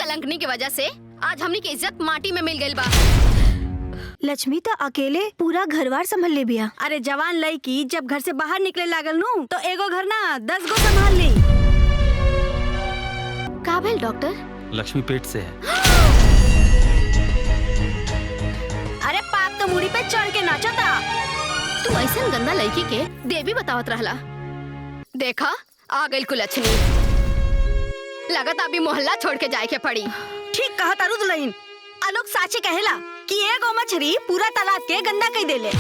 कलंकनी की वजह से आज हमनी की इज्जत माटी में मिल गई बा। लक्ष्मी तो अकेले पूरा घरवार संभाल ले बिया। अरे जवान लड़की जब घर से बाहर निकले लागल नू तो एगो घर ना 10 गो संभाल ली। का भेल डॉक्टर? लक्ष्मी पेट से है। अरे पाप तो मुड़ी पे चढ़ के नाचता। तू ऐसा गंदा लड़की के देवी बतावत रहला। देखा आ गई कुलच्छनी। लगत अभी मोहल्ला छोड़ के जाए के पड़ी। ठीक कहा तारू दुल्हन। आलोक साचे कहेला कि एगो मछली पूरा तालाब के गंदा कई देले।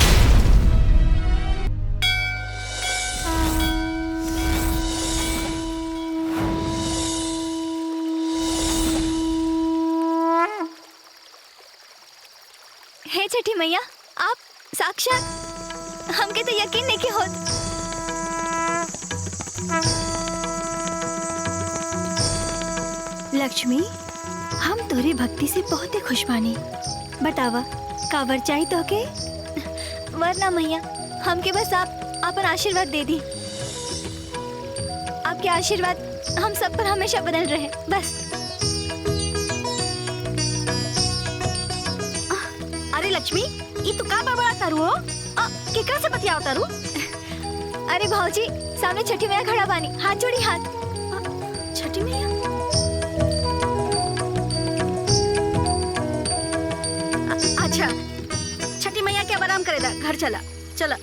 हे छठी मैया, आप साक्षात हमके तो यकीन नहीं कि होत। लक्ष्मी, हम तोरी भक्ति से बहुत ही खुश बानी। बतावा कावर चाहिए तो के? वरना मैया, हमके बस आप अपन आशीर्वाद दे दी। आपके आशीर्वाद हम सब पर हमेशा बदल रहे बस। अरे लक्ष्मी, ये तू का बड़बड़ा तारू हो? केकरा से बतियाव तारू? अरे भाऊजी, सामने छठी मैया खड़ा बानी, हाथ जोड़ी हाथ। छठी मैया? अच्छा, छठी मैया के अब आराम करेला, घर चला चला।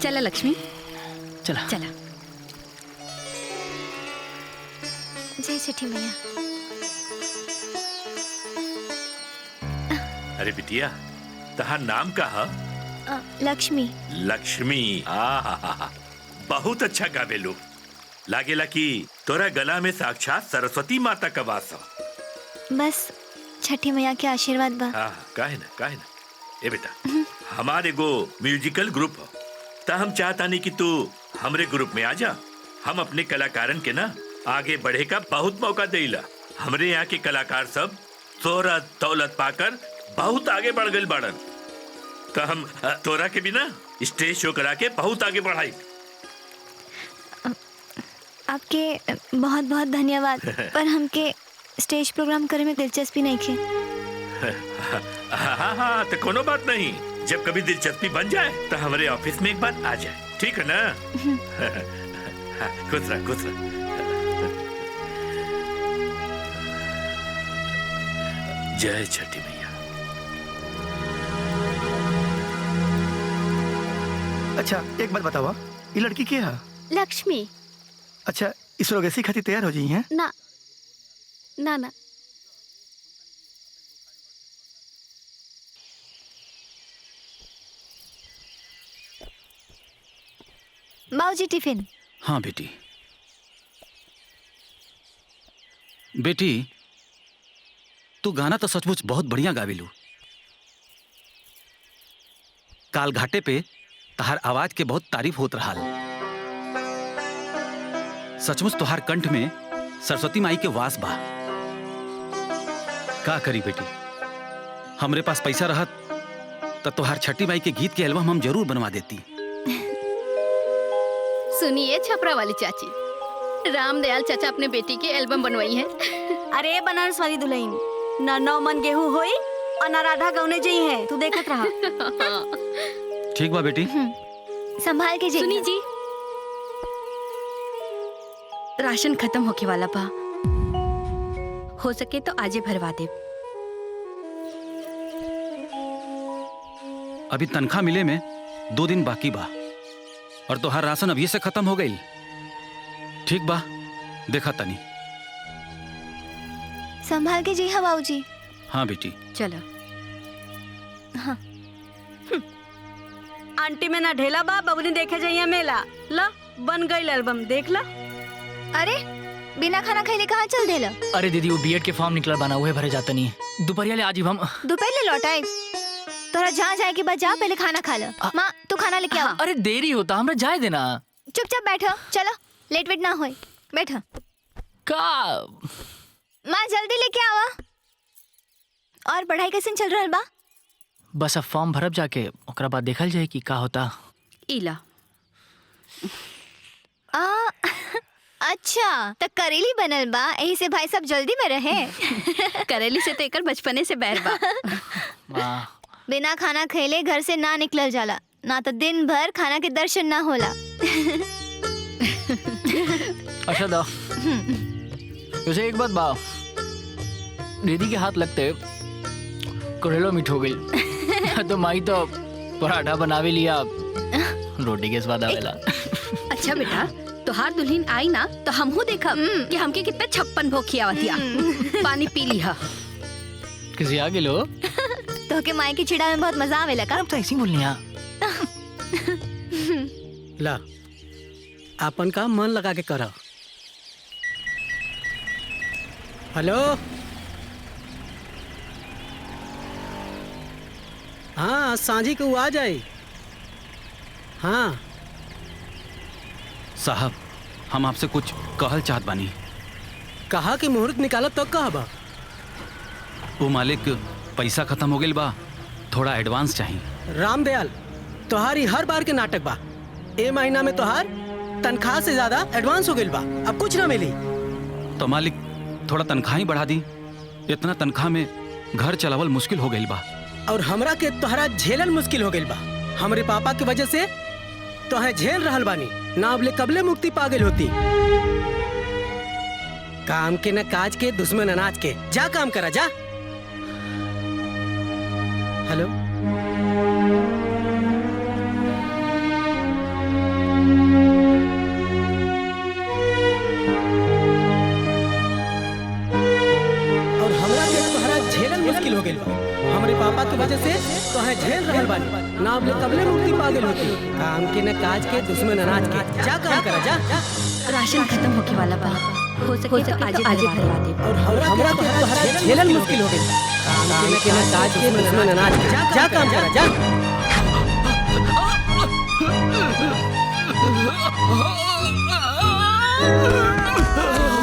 चला लक्ष्मी, चला चला। जय छठी मैया। अरे बिटिया, तहार नाम का है? लक्ष्मी। लक्ष्मी। बहुत अच्छा गावेलू। लागेला कि तोरा गला में साक्षात सरस्वती माता का वास हो। बस छठी मैया के आशीर्वाद बा। काहे ना। ए बेटा, हमारे गो म्यूजिकल ग्रुप हो, ता हम चाहता नहीं कि तू हमरे ग्रुप में आ जा। हम अपने कलाकारन के ना आगे बढ़े का बहुत मौका देला। हमरे यहाँ के कलाकार सब शोहरत दौलत पाकर बहुत आगे बढ़ गए बाड़न। तो हम तोरा के भी ना स्टेज शो करा के बहुत आगे बढ़ाई। आपके बहुत बहुत धन्यवाद। पर हमके स्टेज प्रोग्राम करे में दिलचस्पी नहीं है। हाँ, तो कोनो बात नहीं। जब कभी दिलचस्पी बन जाए तो हमारे ऑफिस में एक बार आ जाए, ठीक है ना? खुश रह। जय छठी मैया। अच्छा, एक बात बतावा, ये लड़की क्या है? लक्ष्मी। अच्छा, इस रोग ऐसी खातिर तैयार हो जाई हैं? ना ना ना। बाबूजी टिफिन। हाँ बेटी। बेटी, तू गाना तो सचमुच बहुत बढ़िया गावेलू। काल घाटे पे तहार आवाज के बहुत तारीफ होत रहा। सचमुच तोहार कंठ में सरस्वती माई के वास बा। का करी बेटी, हमरे पास पैसा रहत तो तोहार छठी माई के गीत के एल्बम हम जरूर बनवा देती। सुनिए छपरा वाली चाची, रामदयाल चाचा अपने बेटी की एल्बम बनवाई है। अरे बनारस वाली दुल्हन, ना 9 मन गेहूं होई और ना राधा गौने जई है। तू देखत रहा। ठीक बा बेटी। संभाल के सुनी जी, राशन खत्म होके वाला बा, हो सके तो आजे भरवा दे। अभी तनख्वाह मिले में 2 दिन बाकी बा और तोहार राशन अभी से खत्म हो गई। ठीक बा, देखा तनी। संभाल के जी। हाँ बाबूजी। हाँ बेटी। चलो। हाँ। आंटी में ना ढेला बा, बबुनी देखे जाइए मेला। ला बन गई एल्बम, देख ला। अरे बिना खाना खाइले कहाँ चल देला? अरे दीदी, वो बीएड के फॉर्म निकला बना हुए भरे जाता नहीं है। दोपहर ले आज हम दोपहर ले लौटाए। तोरा जहाँ जाए के बाद जा, पहले खाना खा लो। माँ तू खाना लेके आओ। अरे देरी होता, हमरा जाए देना। चुपचाप बैठो, चलो लेट वेट ना होए। बैठो। का माँ जल्दी लेके आवा। और पढ़ाई कैसे चल रहा बा? बस अब फॉर्म भरब जाके ओकरा बाद देखल जाए कि का होता। इला अच्छा तो करेली बनल बा, यही से भाई सब जल्दी में रहे। करेली से तो एकर बचपने से बैर बा। वाह, बिना खाना खैले घर से ना निकलल जाला, ना तो दिन भर खाना के दर्शन ना होला। अच्छा दो वैसे एक बात बा, दीदी के हाथ लगते करेलो मीठ हो गई। तो माई तो पराठा बनावे लिया, रोटी के स्वाद आवेला। अच्छा बेटा, तोहार दुल्हन आई ना तो हमहू देखब कि हमके कितना 56 भोग खियावतिया। पानी पी लिहा। किसी आगे लो तो के माई की चिड़ा में बहुत मजा आवेला का? अब तो ऐसी बोलनी है। ला अपन काम मन लगा के करा। हेलो, हाँ सांझी को आ जाए। हाँ साहब, हम आपसे कुछ कहल चाहत बानी। कहा कि मुहूर्त निकालब तो कहा बा? वो मालिक पैसा खत्म हो गइल बा, थोड़ा एडवांस चाहिए। रामदयाल, तोहारी हर बार के नाटक बा। ए महीना में तोहार तनख्वाह से ज्यादा एडवांस हो गइल बा, अब कुछ ना मिली। तो मालिक थोड़ा तनख्वाह ही बढ़ा दी। इतना तनख्वाह में घर चलावल मुश्किल हो गइल बा। और हमरा के तोहरा झेलल मुश्किल हो गइल बा। हमरे पापा की वजह से तोहे झेल रहल बानी, ना अबले कबले मुक्ति पा गइल होती। काम के न काज के, दुश्मन अनाज के। जा काम करा जा। हेलो, और हमरा के तोहरा झेलल मुश्किल हो गइल बा। हमरे पापा की वजह से तोहे झेल रहल बानी, ना अबले कबले मुक्ति पा गइल होती। काम के न काज के, दुश्मन अनाज के। जा काम करा जा। राशन खत्म होके वाला बा, हो सके तो आज भरवा दे। और हमरा के तोहरा झेलल मुश्किल हो गइल। काम के न काज के, दुश्मन अनाज के। जा काम करा जा।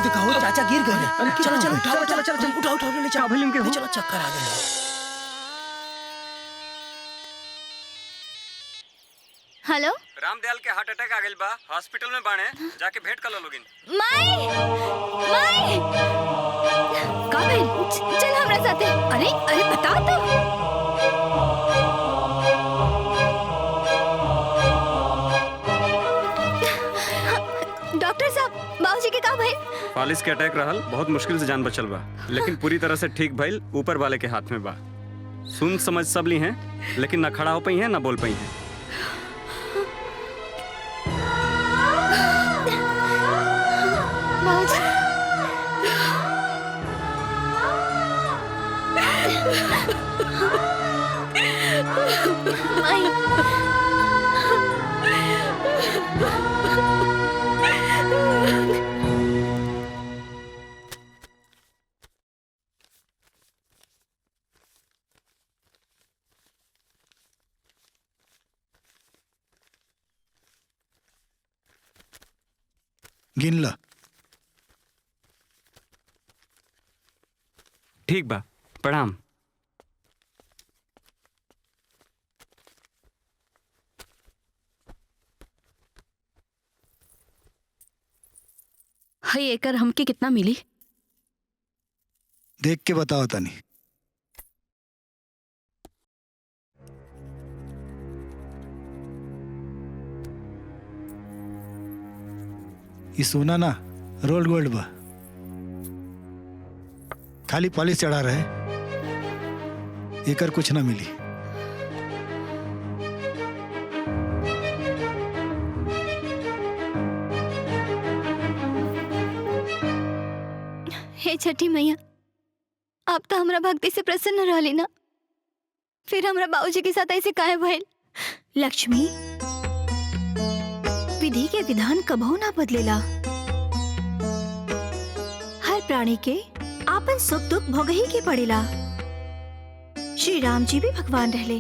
दिखाओ चाचा गिर गए। चलो चलो उठाओ, चलो चलो चलो उठाओ उठाओ, ले चलो चलो, चक्कर आ गया। हेलो रामदयाल के हार्ट अटैक आ गइल बा, हॉस्पिटल में बाणे, जाके भेंट कर लो लोगिन। माई, माई का भइल? चल हमरा साथे। अरे अरे बता तो। डॉक्टर साहब, बाबूजी के का भइल? फालिस के अटैक रहल, बहुत मुश्किल से जान बचल बा, लेकिन पूरी तरह से ठीक भइल ऊपर वाले के हाथ में बा। सुन समझ सब ली हैं, लेकिन ना खड़ा हो पाई हैं ना बोल पाई हैं। बाबूजी, माई, गिन ला। ठीक बा, प्रणाम। हई एकर हमके कितना मिली? देख के बताओ तनी। ये सोना ना रोल्ड गोल्ड बा, खाली पॉलिश चढ़ा रहे, एकर कुछ ना मिली। हे छठी मैया, आप तो हमरा भक्ति से प्रसन्न रहली ना, फिर हमरा बाबूजी के साथ ऐसे काहे भइल? लक्ष्मी, विधि के विधान कबहू ना बदलेला। हर प्राणी के आपन सुख दुख भोगही के पड़ेला। श्री राम जी भी भगवान रहले,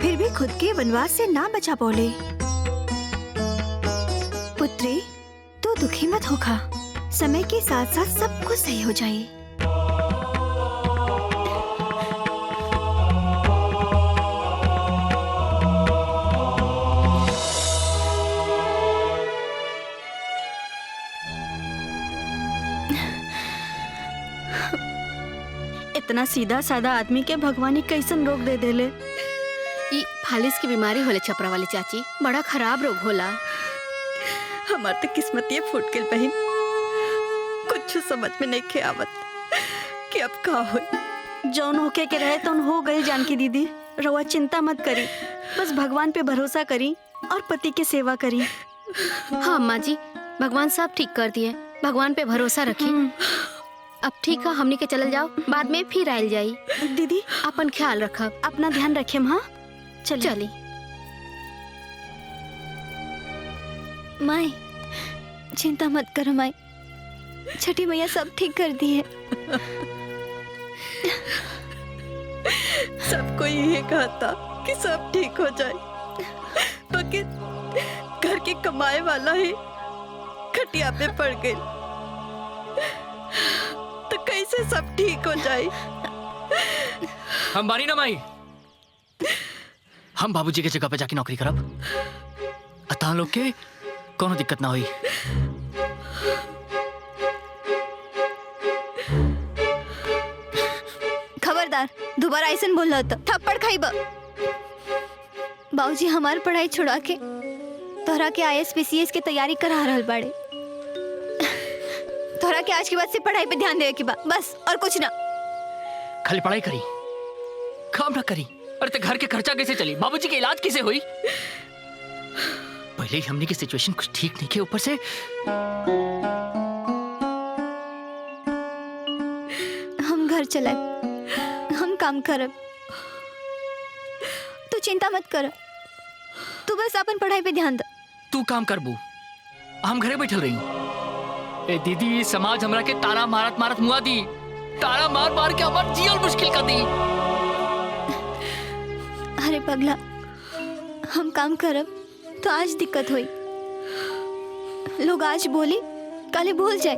फिर भी खुद के वनवास से ना बचा पौले। पुत्री, तू दुखी मत होखा, समय के साथ साथ सब कुछ सही हो जाए। इतना सीधा साधा आदमी के भगवान कैसन रोग दे देले। ई फालिस की बीमारी होले छपरा वाली चाची, बड़ा खराब रोग होला। हमार तो किस्मतिये फूट गई बहन, कुछ समझ में नहीं खे आवत कि अब का होई। जौन होके के रहे तौन हो गए जानकी दीदी, रउआ चिंता मत करी, बस भगवान पे भरोसा करी और पति की सेवा करी। हाँ अम्मा जी, भगवान सब ठीक कर दिए, भगवान पे भरोसा रखी। अब ठीक है, हमनी के चल जाओ, बाद में फिर आयल जाई। दीदी अपन ख्याल रखब, अपना ध्यान रखे। हाँ चली। माई चिंता मत करो माई, छठी मैया सब ठीक कर दी है। सबको यही कहता कि सब ठीक हो जाए, बाकी घर के कमाए वाला ही खटिया पे पड़ गई, तो कैसे सब ठीक हो जाए। हम बानी ना माई, हम बाबूजी के जगह पे जाके नौकरी करब, अतः लोग के कोनो दिक्कत ना हुई। खबरदार दोबारा ऐसा बोल रहा था, थप्पड़ खाइब। बाबूजी हमार पढ़ाई छुड़ा के तोहरा के IAS PCS के तैयारी करा रहल बाड़े। तोहरा के आज के बाद से पढ़ाई पे ध्यान देवे के बा, बस और कुछ ना। खाली पढ़ाई करी, काम ना करी। अरे ते घर के खर्चा कैसे चली, बाबूजी के इलाज कैसे हुई? पहले ही हमने की सिचुएशन कुछ ठीक नहीं के, ऊपर से हम घर चलाए, हम काम करब, तू चिंता मत कर, तू बस अपन पढ़ाई पे ध्यान दे। तू काम कर बू, हम घरे बैठल रही। ए दीदी, समाज हमरा के तारा मारत मारत मुआ दी, तारा मार मार के हमार जीवन मुश्किल कर दी। अरे पगला, हम काम करब तो आज दिक्कत हुई, लोग आज बोली कल भूल जाए,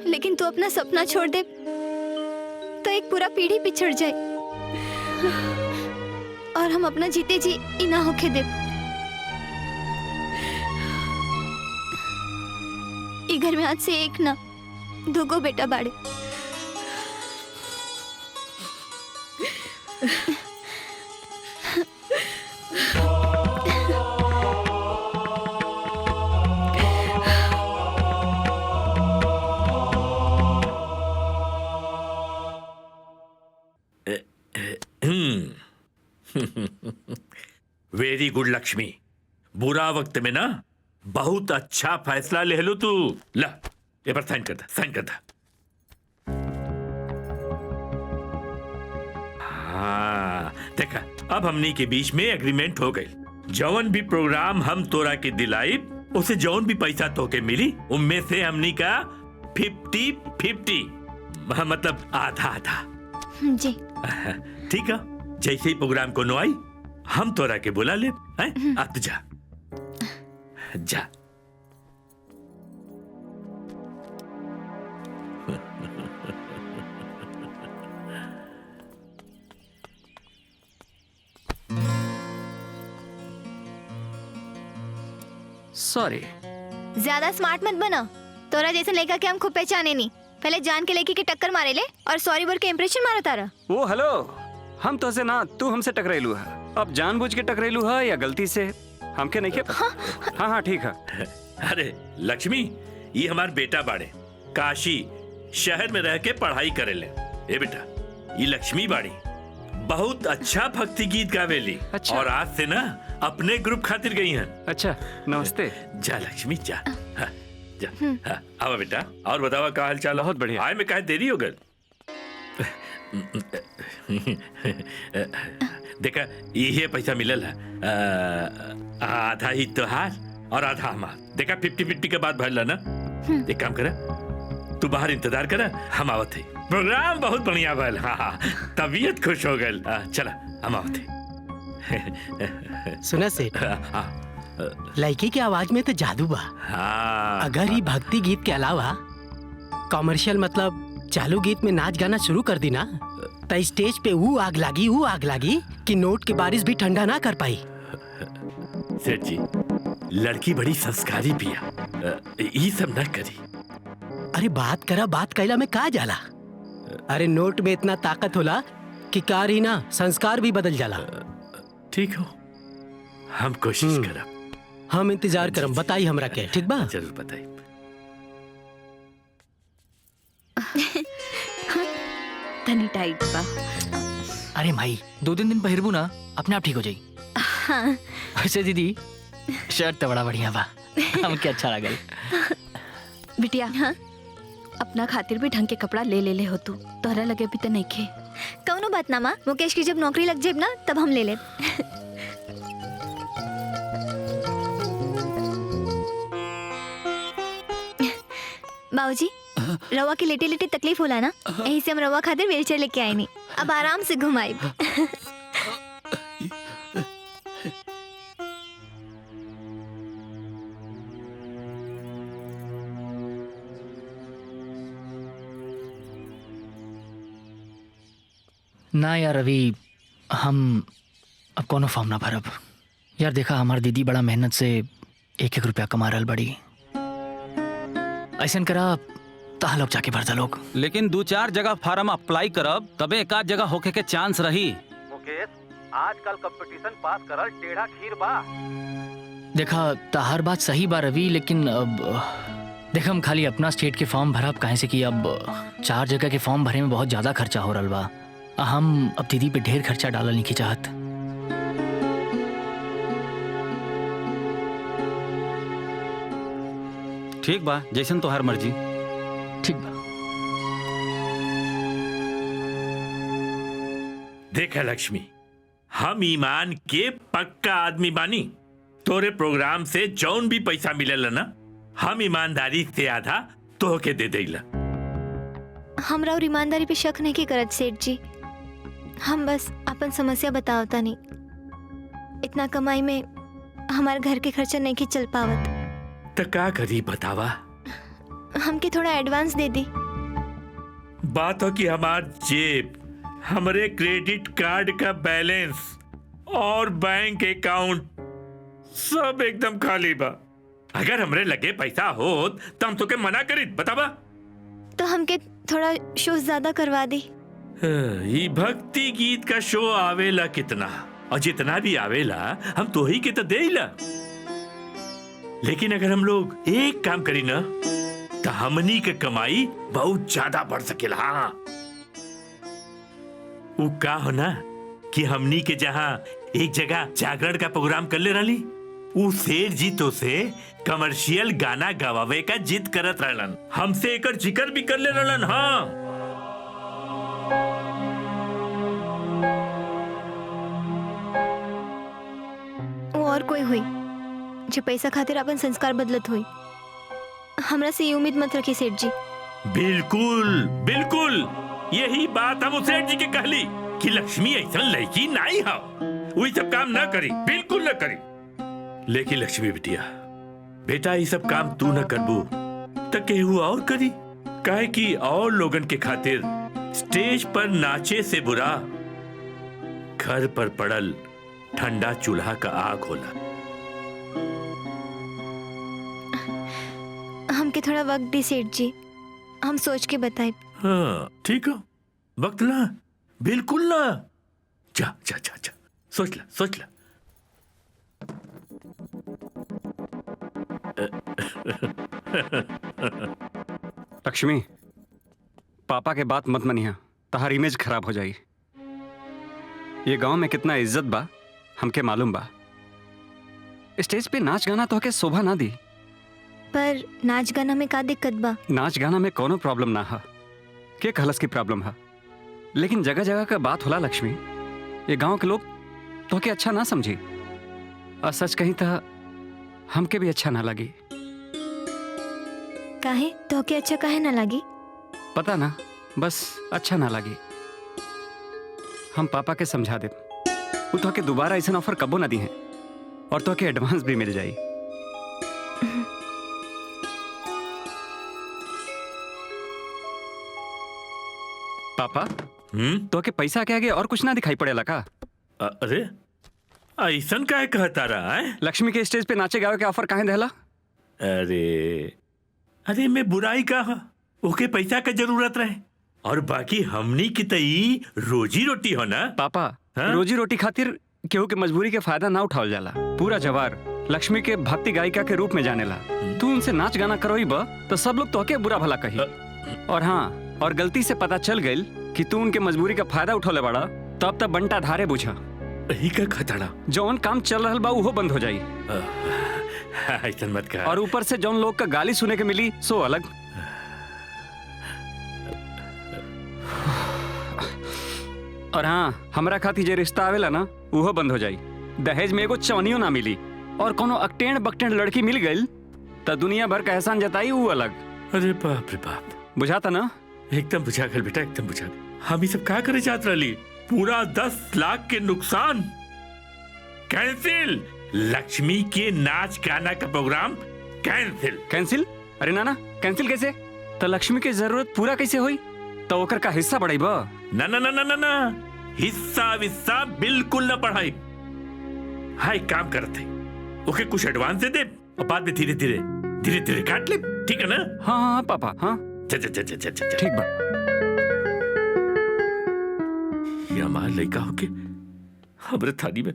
लेकिन तू अपना सपना छोड़ दे तो एक पूरा पीढ़ी पिछड़ जाए, और हम अपना जीते जी ई ना होके दे। ई घर में आज से एक ना दोगो बेटा बाड़े। वेरी गुड लक्ष्मी, बुरा वक्त में ना बहुत अच्छा फैसला ले लो तू। ला ये पर साइन करता, साइन करता। हाँ देखा, अब हमनी के बीच में एग्रीमेंट हो गई। जौन भी प्रोग्राम हम तोरा के दिलाई, उसे जौन भी पैसा तोके मिली, उनमें से हमनी का 50-50, मतलब आधा आधा। जी ठीक है, जैसे ही प्रोग्राम को नो आई हम तोरा के बुला ले। अब जा जा। सॉरी। ज्यादा स्मार्ट मत बना, तोरा जैसे लड़का के हम खूब पहचाने नहीं। पहले जान के लड़की के टक्कर मारे ले और सॉरी बोल के इंप्रेशन मारा तारा। ओ हेलो, हम तो से ना, तू हमसे टकराइलू है। अब जानबूझ के टकराइलू है या गलती से, हमके नहीं के पता। हाँ हाँ ठीक है। अरे लक्ष्मी, ये हमार बेटा बाड़े, काशी शहर में रह के पढ़ाई करे ले। ए बेटा, ये लक्ष्मी बाड़ी बहुत अच्छा भक्ति गीत गावेली। अच्छा। और आज से ना अपने ग्रुप खातिर गई हैं। अच्छा नमस्ते। जा लक्ष्मी जा। हाँ, जा। हाँ, आओ बेटा, और बतावा का हाल चाल? बहुत बढ़िया। आए में काहे देरी हो गई? देखा, ये पैसा मिलल है, आधा ही तोहार और आधा हमार। देखा 50-50 के बाद भरला ना। एक काम करा, तू बाहर इंतजार करा, हम आवत है। प्रोग्राम बहुत बढ़िया भल। हाँ हाँ, तबीयत खुश हो गल। चला हम आवत है। सुना सेठ, लड़की की आवाज में तो जादू बा। हाँ, अगर ये भक्ति गीत के अलावा कमर्शियल मतलब चालू गीत में नाच गाना शुरू कर दी ना, तो स्टेज पे वो आग लागी कि नोट की बारिश भी ठंडा ना कर पाई। सेठ जी, लड़की बड़ी संस्कारी पिया, ये सब न करी। अरे बात करा, बात कैला में का जाला। अरे नोट में इतना ताकत होला कि कार ही ना संस्कार भी बदल जाला। ठीक हो, हम कोशिश करब। हम इंतजार करम, बताई हमरा के, ठीक बा? जरूर बताई। तनी टाइट बा। अरे भाई 2-3 दिन पहिरबू ना अपने आप ठीक हो जाई। हाँ। वैसे दीदी शर्ट तो बड़ा बढ़िया बा, हमके अच्छा लगल। बिटिया, हाँ? अपना खातिर भी ढंग के कपड़ा ले हो तू, तोहरा लगे भी तो नहीं खे। कौनो बात ना माँ, मुकेश की जब नौकरी लग जाए ना तब हम ले ले। बाबूजी, रवा की लेटे लेटे तकलीफ होला ना, यही से हम रवा खातिर व्हीलचेयर लेके आए नहीं, अब आराम से घुमाई। ना यार अभी हम अब कोनो फॉर्म ना भरब यार। देखा हमार दीदी बड़ा मेहनत से 1-1 रुपया कमा रहल बड़ी, ऐसा करा तहा लोग जाके भरता लोग। लेकिन 2-4 जगह फार्म अप्लाई करब तबे एक आध जगह होके के चांस रही। मुकेश, आजकल कंपटीशन पास करल टेढ़ा खीर बा। देखा तहार बात सही बा रवि, लेकिन अब देख हम खाली अपना स्टेट के फॉर्म भरब काहे से कि अब 4 जगह के फॉर्म भरे में बहुत ज्यादा खर्चा हो रहा बा। हम अब दीदी पे ढेर खर्चा डालल नहीं की चाहत। ठीक बा, जैसन तोहार मर्जी। ठीक बा। देखा लक्ष्मी, हम ईमान के पक्का आदमी बानी। तोरे प्रोग्राम से जौन भी पैसा मिलेला ना, हम ईमानदारी से आधा तोहके दे देला। हमरा और ईमानदारी पे शक नहीं की करत सेठ जी, हम बस अपन समस्या बतावता नहीं। इतना कमाई में हमारे घर के खर्चा नहीं की चल पावत। तो का करी बतावा? हमके थोड़ा एडवांस दे दी। बात हो कि हमार जेब, हमरे क्रेडिट कार्ड का बैलेंस और बैंक अकाउंट सब एकदम खाली बा। अगर हमरे लगे पैसा हो तो हम तो के मना करी बतावा। तो हमके थोड़ा शो ज्यादा करवा दी। ये भक्ति गीत का शो आवेला कितना, और जितना भी आवेला हम तो ही के तो देला। लेकिन अगर हम लोग एक काम करी ना तो हमनी के कमाई बहुत ज्यादा बढ़ सकेला। हाँ, वो का हो ना कि हमनी के जहाँ एक जगह जागरण का प्रोग्राम कर ले रही, वो सेठ जी तो से कमर्शियल गाना गवावे का जिद करत रहलन, हमसे एकर जिक्र भी कर ले रहलन। हाँ, वो और कोई हुई जो पैसा खातिर अपन संस्कार बदलत हुई। हमरा से ये उम्मीद मत रखी सेठ जी। बिल्कुल बिल्कुल, यही बात हम सेठ जी के कहली कि लक्ष्मी ऐसा लड़की नहीं है, वही सब काम ना करी, बिल्कुल ना करी। लेकिन लक्ष्मी बिटिया, बेटा ये सब काम तू ना करबू तो केहू और करी। काहे कि और लोगन के खातिर स्टेज पर नाचे से बुरा घर पर पड़ल ठंडा चूल्हा का आग होला। हमके थोड़ा वक्त दी सेठ जी, हम सोच के बताए। हाँ ठीक हो, वक्त ला, बिल्कुल ला। जा जा जा जा, सोच ला सोच ला। लक्ष्मी, पापा के बात मत मनिया, तहार इमेज खराब हो जाई। ये गांव में कितना इज्जत बा हमके मालूम बा। स्टेज पे नाच गाना तो के शोभा ना दी। पर नाच गाना में का दिक्कत बा? नाच गाना में कोनो प्रॉब्लम ना हा, के कहलस की प्रॉब्लम हा। लेकिन जगह जगह का बात होला लक्ष्मी, ये गांव के लोग तो के अच्छा ना समझी, और सच कहीं तो हमके भी अच्छा ना लगी। काहे तो के अच्छा काहे ना लगी? पता ना, बस अच्छा ना लगी। हम पापा के समझा दे, वो तो के दोबारा ऐसा ऑफर कबो ना दी है, और तो के एडवांस भी मिल जाई। पापा, तो के पैसा के आगे और कुछ ना दिखाई पड़ेला का? अरे ऐसन काहे कहता रहा है? लक्ष्मी के स्टेज पे नाचे गावे के ऑफर काहे देला? अरे अरे मैं बुराई कहा, ओके पैसा का जरूरत रहे, और बाकी हमनी की तई रोजी रोटी हो ना। पापा हाँ? रोजी रोटी खातिर केहू के मजबूरी के फायदा ना उठावल जाला। पूरा जवार लक्ष्मी के भक्ति गायिका के रूप में जानेला। तू उनसे नाच गाना करोई बा तो सब लोग तोहके बुरा भला कही। और हाँ, और गलती से पता चल गई कि तू उनके मजबूरी का फायदा उठौले बड़ा, तब तक बंटा धारे बुझा। यही का खतरा जौन काम चल रहा बा उहो बंद हो जाई। ऐसा मत कर। और ऊपर से जौन लोग का गाली सुने के मिली सो अलग। और हाँ, हमरा खातिर जे रिश्ता आवेला ना उहो बंद हो जाई। दहेज में एगो चवनियो ना मिली। और कोनो अकटेण बकटेण लड़की मिल गई तो दुनिया भर का एहसान जताई ऊ अलग। अरे बाप रे बाप, बुझाता ना? एकदम बुझा गल बेटा, एकदम बुझा गल। हम ही सब क्या करे चाहत रही? पूरा 10 लाख के नुकसान कैंसिल। लक्ष्मी के नाच गाना का प्रोग्राम कैंसिल। कैंसिल? अरे नाना, कैंसिल कैसे? तो लक्ष्मी की जरूरत पूरा कैसे हुई? तो ओकर का हिस्सा बढ़ाई बा? ना ना ना ना ना ना, हिस्सा विस्सा बिल्कुल न बढ़ाई। हाँ, एक काम करते, ओके कुछ एडवांस दे दे और बाद में धीरे धीरे धीरे धीरे काट ले, ठीक है ना? हाँ हाँ पापा, हाँ ठीक बा। ये हमार लड़का होके हमरे थाली में।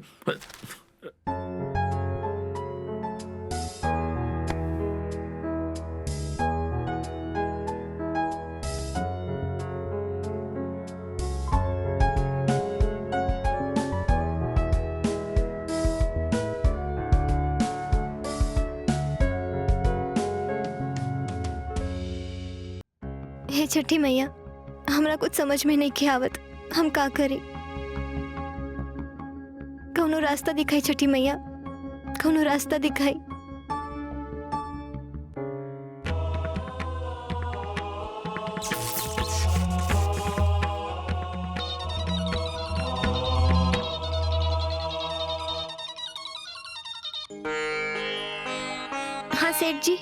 हे छठी मैया, हमरा कुछ समझ में नहीं के आवत, हम का करी? कौनो रास्ता दिखाई छठी मैया, कौनो रास्ता दिखाई। हाँ सेठ जी।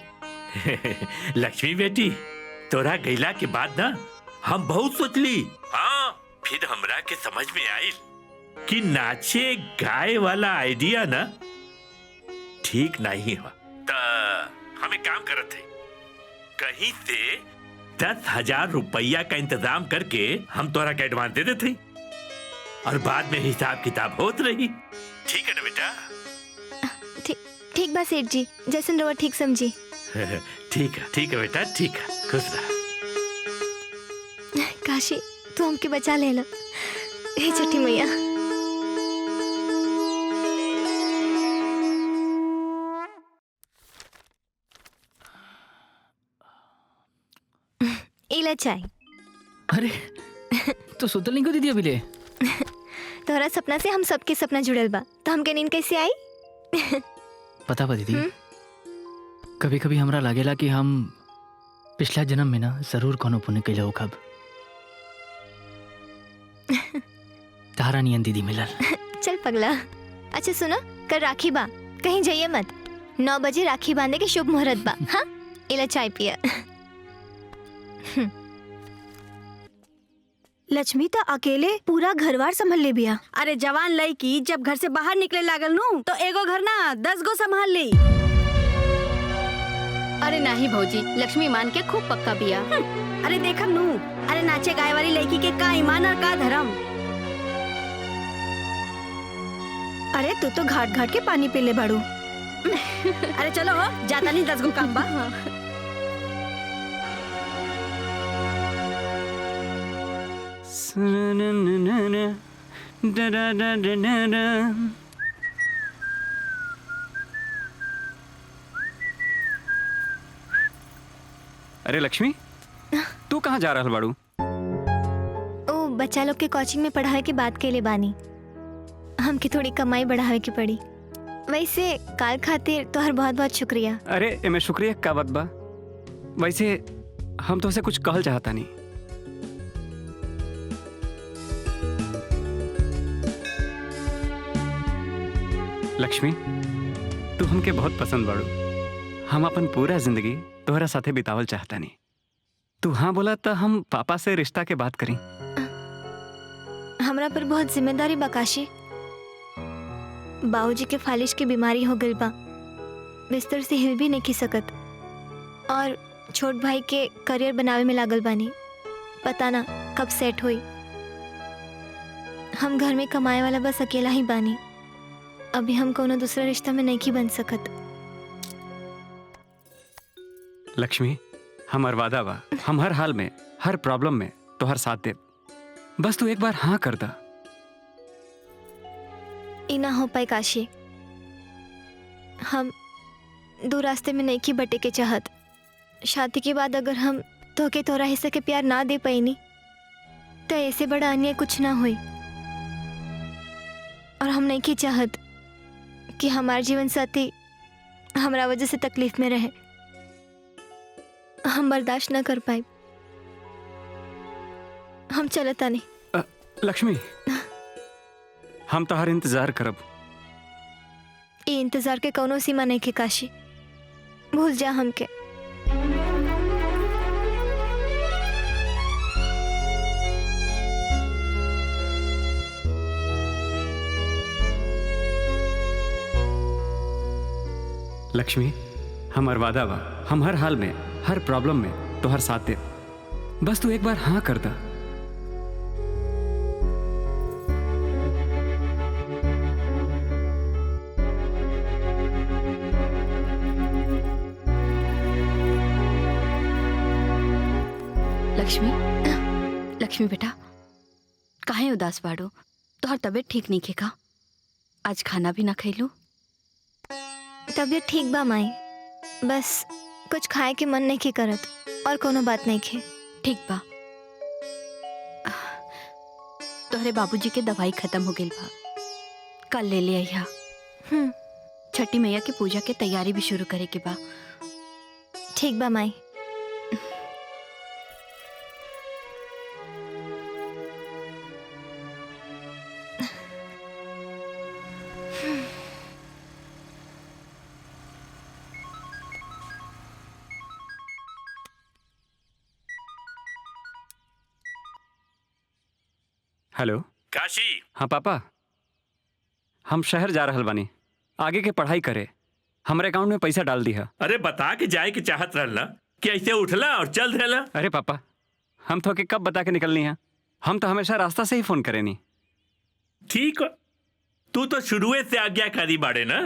लक्ष्मी बेटी, तोरा गैला के बाद ना हम बहुत सोचली। हाँ, फिर हमरा के समझ में आई कि नाचे गाए वाला आइडिया ना ठीक नहीं हुआ। तो हमें काम करते हैं, कहीं से 10,000 रुपया का इंतजाम करके हम तोरा का एडवांस दे देते और बाद में हिसाब किताब होत रही। ठीक है ना बेटा? ठीक बा सेठ जी, जैसन रवा ठीक समझी। ठीक है बेटा, ठीक है, खुश रह। काशी, तू हमके बचा ले लो। हे छठी मैया। इला चाय। अरे तो सुतल नहीं को दीदी अभी ले? तोहरा सपना से हम सबके सपना जुड़ल बा, तो हमके नींद कैसे आई? पता बा दीदी, कभी कभी हमरा लागेला कि हम पिछला जन्म में ना जरूर कोनो पुण्य कैले होखब। तारा नियन दीदी मिलल। चल पगला। अच्छा सुनो, कल राखी बा, कहीं जाइए मत। 9 बजे राखी बांधे के शुभ मुहूर्त बा। हाँ, इला चाय पिया। लक्ष्मी तो अकेले पूरा घरवार संभाल ले बिया। अरे जवान लड़की जब घर से बाहर निकले लागल नू तो एगो घर ना 10 गो संभाल ली। अरे नहीं भौजी, लक्ष्मी मान के खूब पक्का बिया। अरे देखम नू, अरे नाचे गाय वाली लड़की के का ईमान और का धर्म। अरे तू तो घाट घाट के पानी पी ले बाड़ू। अरे चलो हो, जाता नहीं 10 गो काम बा। अरे लक्ष्मी, तू कहाँ जा रहल बाड़ू? ओ बच्चा लोग के कोचिंग में पढ़ाए के बाद के लिए बानी, हमके थोड़ी कमाई बढ़ावे की पड़ी। वैसे काल खातिर तोहर बहुत बहुत शुक्रिया। अरे एमे शुक्रिया का बात बा। वैसे हम तो उसे कुछ कहल चाहता नहीं। लक्ष्मी, तू हमके बहुत पसंद बाड़ू। हम अपन पूरा जिंदगी तोहरा साथे बितावल चाहता नहीं। तू हाँ बोला तो हम पापा से रिश्ता के बात करी। हमरा पर बहुत जिम्मेदारी बा काशी। बाबूजी के फालिश की बीमारी हो गई बा, बिस्तर से हिल भी नहीं की सकत। और छोट भाई के करियर बनावे में लागल बानी। पता ना कब सेट हुई। हम घर में कमाए वाला बस अकेला ही बानी। अभी हम कोनो दूसरा रिश्ता में नहीं बन सकत। लक्ष्मी, हमार वादा बा, हम हर हाल में, हर प्रॉब्लम में तोहर साथ दे। बस तू एक बार हाँ कर दा। ई ना हो पाए काशी। हम दो रास्ते में नहीं की बटे के चाहत। शादी के बाद अगर हम तोके तोरा हिस्से के प्यार ना दे पाईनी तो ऐसे बड़ा अन्याय कुछ ना हुई। और हम नहीं की चाहत कि हमार जीवन साथी हमरा वजह से तकलीफ में रहे। हम बर्दाश्त ना कर पाए। हम चलता नहीं। लक्ष्मी, हम तोहर इंतजार करब। ये इंतजार के कोनो सीमा नहीं के काशी। भूल जा हमके। लक्ष्मी, हमार वादा बा, हम हर हाल में, हर प्रॉब्लम में तोहर साथ दे। बस तू एक बार हाँ कर दा। लक्ष्मी, लक्ष्मी बेटा, काहे उदास बाड़ो? तोहर तबीयत ठीक नहीं का? आज खाना भी ना खैलू? तबीयत ठीक बा माई, बस कुछ खाए के मन नहीं के करत। और कोनो बात नहीं खे। ठीक बा। तोहरे बाबूजी के दवाई खत्म हो गई बा, कल ले ले आइहा। छठी मैया की पूजा के तैयारी भी शुरू करे के बा। ठीक बा माई। हेलो काशी। हाँ पापा, हम शहर जा रहल बानी आगे के पढ़ाई करे। हमारे अकाउंट में पैसा डाल दिया। अरे बता के जाए कि चाहत रहला कि ऐसे उठला और चल देला। अरे पापा, हम तो के कब बता के निकलनी है? हम तो हमेशा रास्ता से ही फोन करेनी। ठीक है, तू तो शुरुए से आज्ञाकारी बाड़े ना।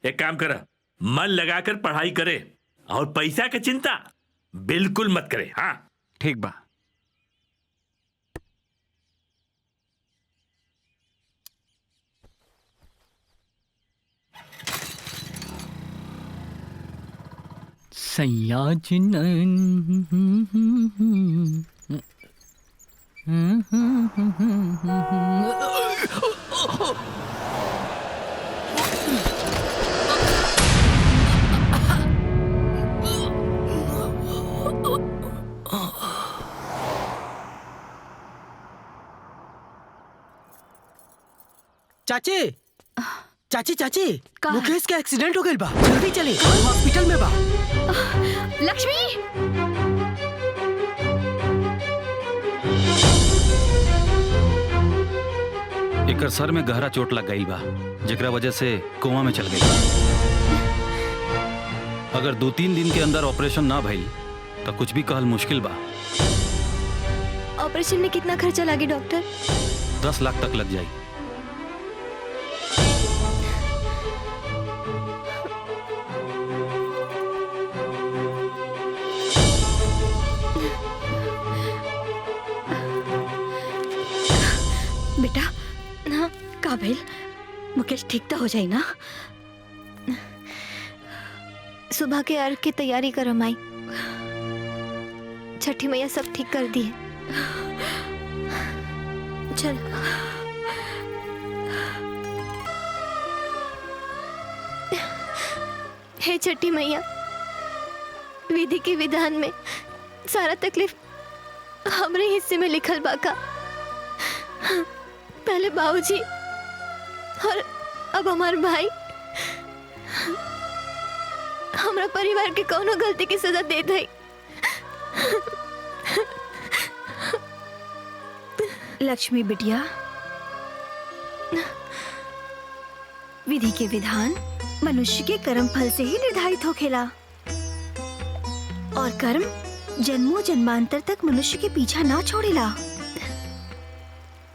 एक काम कर, मन लगाकर पढ़ाई करे और पैसा की चिंता बिल्कुल मत करे। हाँ ठीक बा। चाची, चाची चाची, मुकेश का एक्सीडेंट हो गई बा। जल्दी चली, हॉस्पिटल में बा। लक्ष्मी, एकर सर में गहरा चोट लग गई बा, जेकरा वजह से कोमा में चल गई। अगर 2-3 दिन के अंदर ऑपरेशन ना भइल तो कुछ भी कहल मुश्किल बा। ऑपरेशन में कितना खर्चा लागे डॉक्टर? 10 लाख तक लग जाई। बेटा, हाँ का भइल? मुकेश ठीक तो हो जाए ना? सुबह के अर्घ की तैयारी करो माई। छठी मैया सब ठीक कर दी है। चल। हे छठी मैया, विधि के विधान में सारा तकलीफ हमरे हिस्से में लिखल बाका। पहले बाबूजी और अब हमार भाई हमरा परिवार के कोनो गलती की सजा दे दई। लक्ष्मी बिटिया, विधि के विधान मनुष्य के कर्म फल से ही निर्धारित होखेला और कर्म जन्मों जन्मांतर तक मनुष्य के पीछा ना छोड़ेला।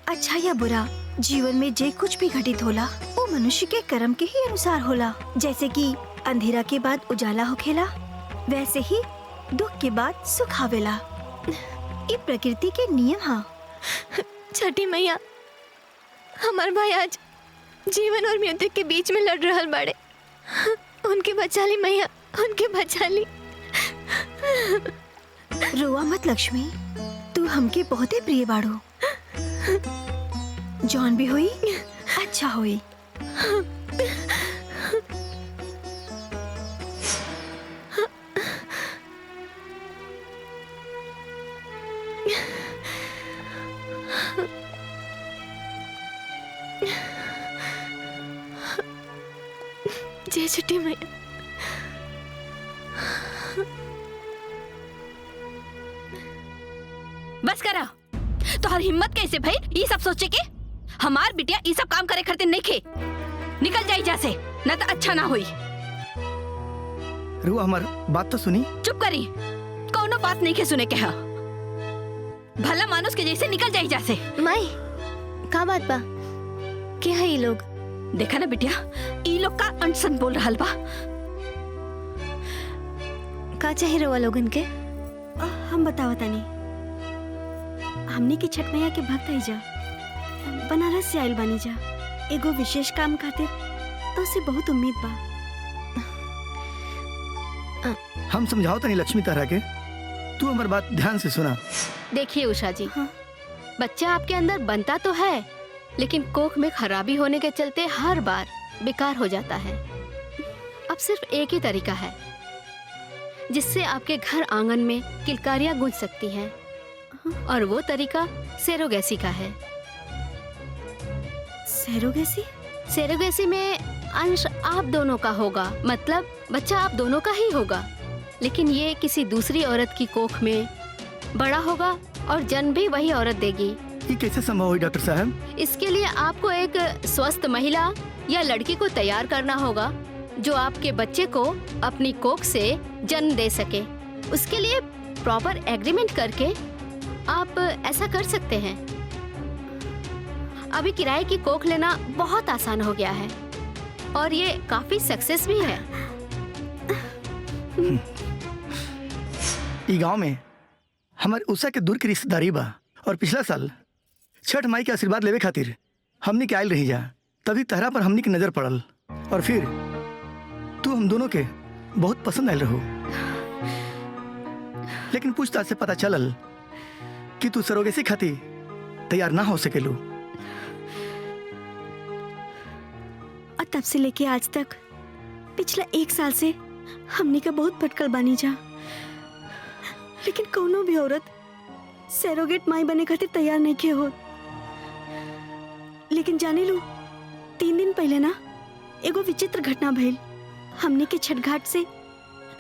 अच्छा या बुरा जीवन में जे कुछ भी घटित होला वो मनुष्य के कर्म के ही अनुसार होला। जैसे कि अंधेरा के बाद उजाला होखेला, वैसे ही दुख के बाद सुख आवेला। ये प्रकृति के नियम हा। छठी मैया, हमार भाई आज जीवन और मृत्यु के बीच में लड़ रहल बाड़े। उनके बचा ली मैया, उनके बचा ली। रोआ मत लक्ष्मी, तू हमके बहुते प्रिय बाड़ो। जौन भी हुई अच्छा हुई। जय छठी मैया। बस करा। तोहर हिम्मत कैसे भाई ये सब सोचे के? हमार बिटिया ये सब काम करे करते नहीं खे। निकल जाई जैसे, न तो अच्छा ना हुई। रुआ हमार बात तो सुनी। चुप करी, कौनो बात नहीं के सुने के हा। भला मानुस के जैसे निकल जाई जैसे। माई का बात बा? क्या है ये लोग? देखा ना बिटिया, ये लोग का अनसन बोल रहा बा। का चाहिए रवा लोगन के? हम बतावा तानी। हमने की छठ मैया के भक्त है जा, बनारस से आइल बानी जा। एगो विशेष काम खातिर तो से बहुत उम्मीद बा। हम समझाओ तनी लक्ष्मी तरह के, तू हमारी बात ध्यान से सुना। देखिए उषा जी, बच्चा आपके अंदर बनता तो है, लेकिन कोख में खराबी होने के चलते हर बार बेकार हो जाता है। अब सिर्फ एक ही तरीका है जिससे आपके घर आंगन में किलकारियां गूंज सकती हैं, और वो तरीका सेरोगेसी का है। सेरोगेसी? सेरोगेसी में अंश आप दोनों का होगा, मतलब बच्चा आप दोनों का ही होगा, लेकिन ये किसी दूसरी औरत की कोख में बड़ा होगा और जन्म भी वही औरत देगी। ये कैसे संभव हुई डॉक्टर साहब? इसके लिए आपको एक स्वस्थ महिला या लड़की को तैयार करना होगा जो आपके बच्चे को अपनी कोख से जन्म दे सके। उसके लिए प्रॉपर एग्रीमेंट करके आप ऐसा कर सकते हैं। अभी किराए की कोख लेना बहुत आसान हो गया है और ये काफी सक्सेस भी है। ई गांव में हमारे उषा के दूर की रिश्तेदारी बा, और पिछला साल छठ माई के आशीर्वाद लेवे खातिर हमनी के आयल रही जा, तभी तहरा पर हमनी की नजर पड़ल, और फिर तू हम दोनों के बहुत पसंद आयल रहो। लेकिन पूछताछ से पता चलल कि तू सरोगेसी खातिर तैयार ना हो सकेलू। और तब से लेके आज तक पिछला 1 साल से हमने का बहुत भटकल बानी जा, लेकिन कोनो भी औरत सरोगेट माई बने खातिर तैयार नहीं के हो। लेकिन जाने लो, 3 दिन पहले ना एगो विचित्र घटना भइल। हमने के छठ घाट से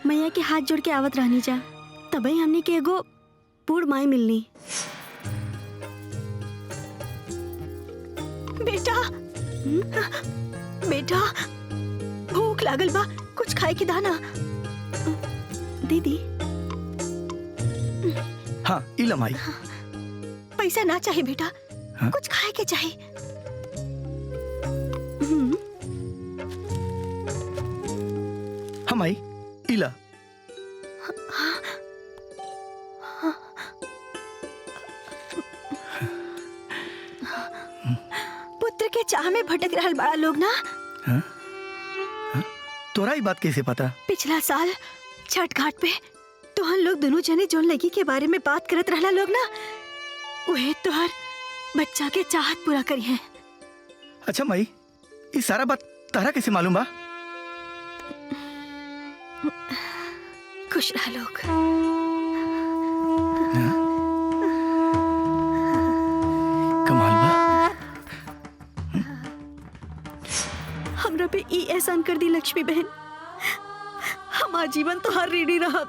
मैया के हाथ जोड़ के आवत रहनी जा, तभी हमने के एगो बूढ़ माई मिलनी। बेटा, बेटा भूख लागल बा, कुछ खाए के दाना। दीदी। हाँ, इला माई। पैसा ना चाहिए बेटा, हाँ? कुछ खाए के चाहिए। हाँ माई, इला। पुत्र के चाह में भटक रहल बड़ा लोग ना। हाँ? हाँ? तोरा ही बात कैसे पता? पिछला साल छठ घाट पे तो हम लोग दोनों जने जोन लगी के बारे में बात करत रहला लोग ना, वही तोहर बच्चा के चाहत पूरा करी है। अच्छा माई, ये सारा बात तारा कैसे मालूम बा? खुश रह लोग। कमाल बा। हमरा पे ई एहसान कर दी लक्ष्मी बहन, हमार जीवन तो हर रीढ़ी रहा।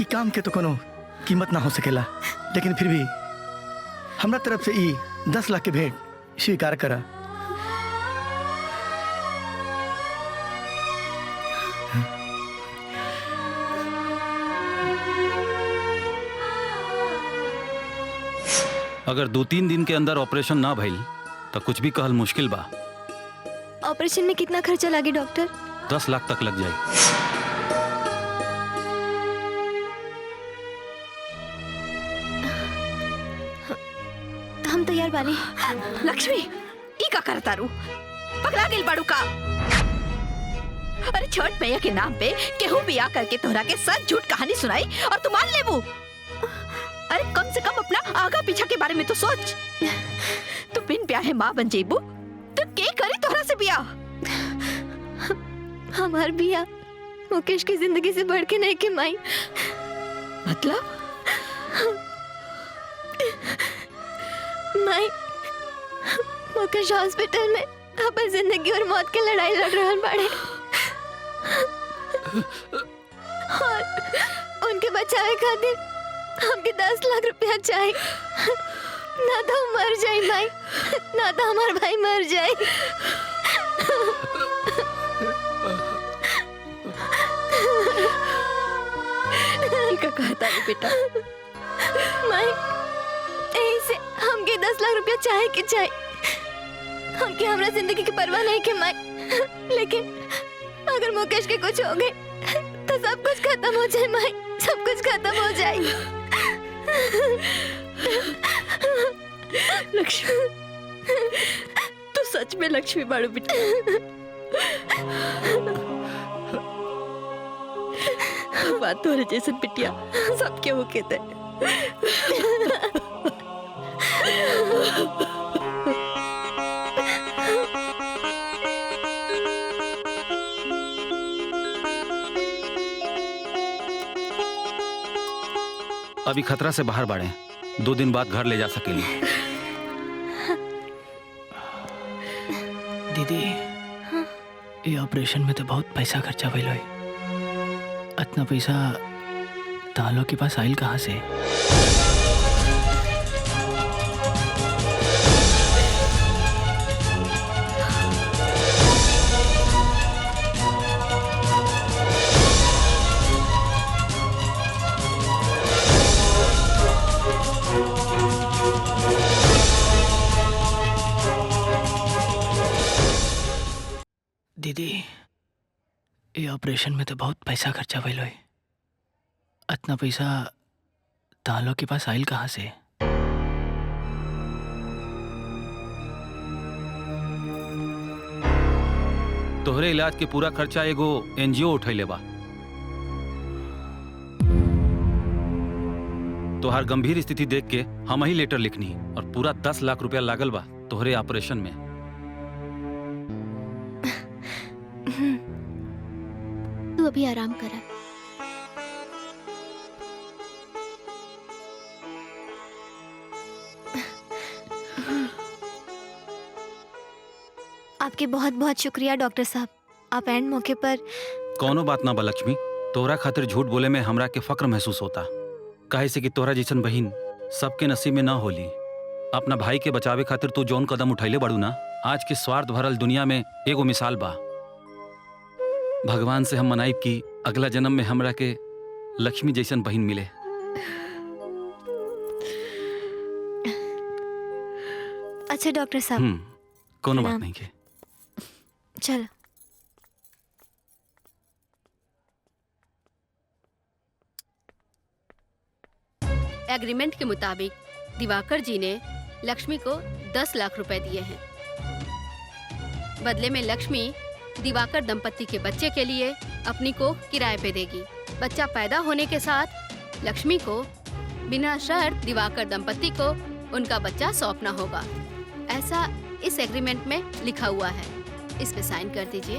ई काम के तो कोनो कीमत ना हो सकेला, लेकिन फिर भी हमरा तरफ से ई 10 लाख के भेंट स्वीकार करा। अगर 2-3 दिन के अंदर ऑपरेशन ना भइल तो कुछ भी कहल मुश्किल बा। ऑपरेशन में कितना खर्चा लागे डॉक्टर? 10 लाख तक लग जाए। हम तैयार बानी। लक्ष्मी ई का करता रू? पकड़ा गेल बाड़ू का? अरे छठ मैया के नाम पे केहू भी आ करके तोहरा के सच झूठ कहानी सुनाई और तू मान लेबू? अरे कम से कम अपना आगा पीछा के बारे में तो सोच। तू बिन ब्याहे माँ बन जेबू तो के करी तोहरा से ब्याह? हमार बिया मुकेश की जिंदगी से बढ़ के नहीं के माई। मतलब? माई मुकेश हॉस्पिटल में अपन जिंदगी और मौत की लड़ाई लड़ रहल बाड़े और उनके बचावे खातिर हमके 10 लाख रुपया चाहिए। ना तो हम मर जाए माई, ना तो हमार भाई मर जाए। का कहता है बेटा? माई ऐसे हमके 10 लाख रुपया चाहे कि चाहे। हमके हमरा जिंदगी की परवाह नहीं के माई, लेकिन अगर मुकेश के कुछ हो गए तो सब कुछ खत्म हो जाए माई, सब कुछ खत्म हो जाए। लक्ष्मी तू सच में लक्ष्मी बाड़ू बेटा। बात तो जैसे बिटिया सबके वो कहते अभी खतरा से बाहर बाड़े, 2 दिन बाद घर ले जा सकेली। दीदी ये ऑपरेशन में तो बहुत पैसा खर्चा भइल होई। इतना पैसा तालो के पास आइल कहाँ से? दीदी ये ऑपरेशन में तो बहुत पैसा खर्चा भइल होई। इतना पैसा तालो के पास आइल कहाँ से? तोहरे इलाज के पूरा खर्चा एगो NGO उठैले बा। तोहार गंभीर स्थिति देख के हम ही लेटर लिखनी और पूरा 10 लाख रुपया लागल बा तोहरे ऑपरेशन में। तू अभी आराम कर। आपके बहुत बहुत शुक्रिया डॉक्टर साहब, आप एंड मौके पर। कौनो बात ना बा लक्ष्मी, तोहरा खातिर झूठ बोले में हमरा के फक्र महसूस होता। काहे से कि तोहरा जैसन बहिन सबके नसीब में ना होली। अपना भाई के बचावे खातिर तू जौन कदम उठैले बाड़ू ना, आज के स्वार्थ भरल दुनिया में एगो मिसाल बा। भगवान से हम मनाइब कि अगला जन्म में हमरा के लक्ष्मी जैसन बहिन मिले। अच्छा डॉक्टर साहब, कोनो बात नहीं के। चलो। एग्रीमेंट के मुताबिक दिवाकर जी ने लक्ष्मी को 10 लाख रुपए दिए हैं। बदले में लक्ष्मी दिवाकर दंपत्ति के बच्चे के लिए अपनी को किराए पे देगी। बच्चा पैदा होने के साथ लक्ष्मी को बिना शर्त दिवाकर दंपत्ति को उनका बच्चा सौंपना होगा। ऐसा इस एग्रीमेंट में लिखा हुआ है। इस पे साइन कर दीजिए।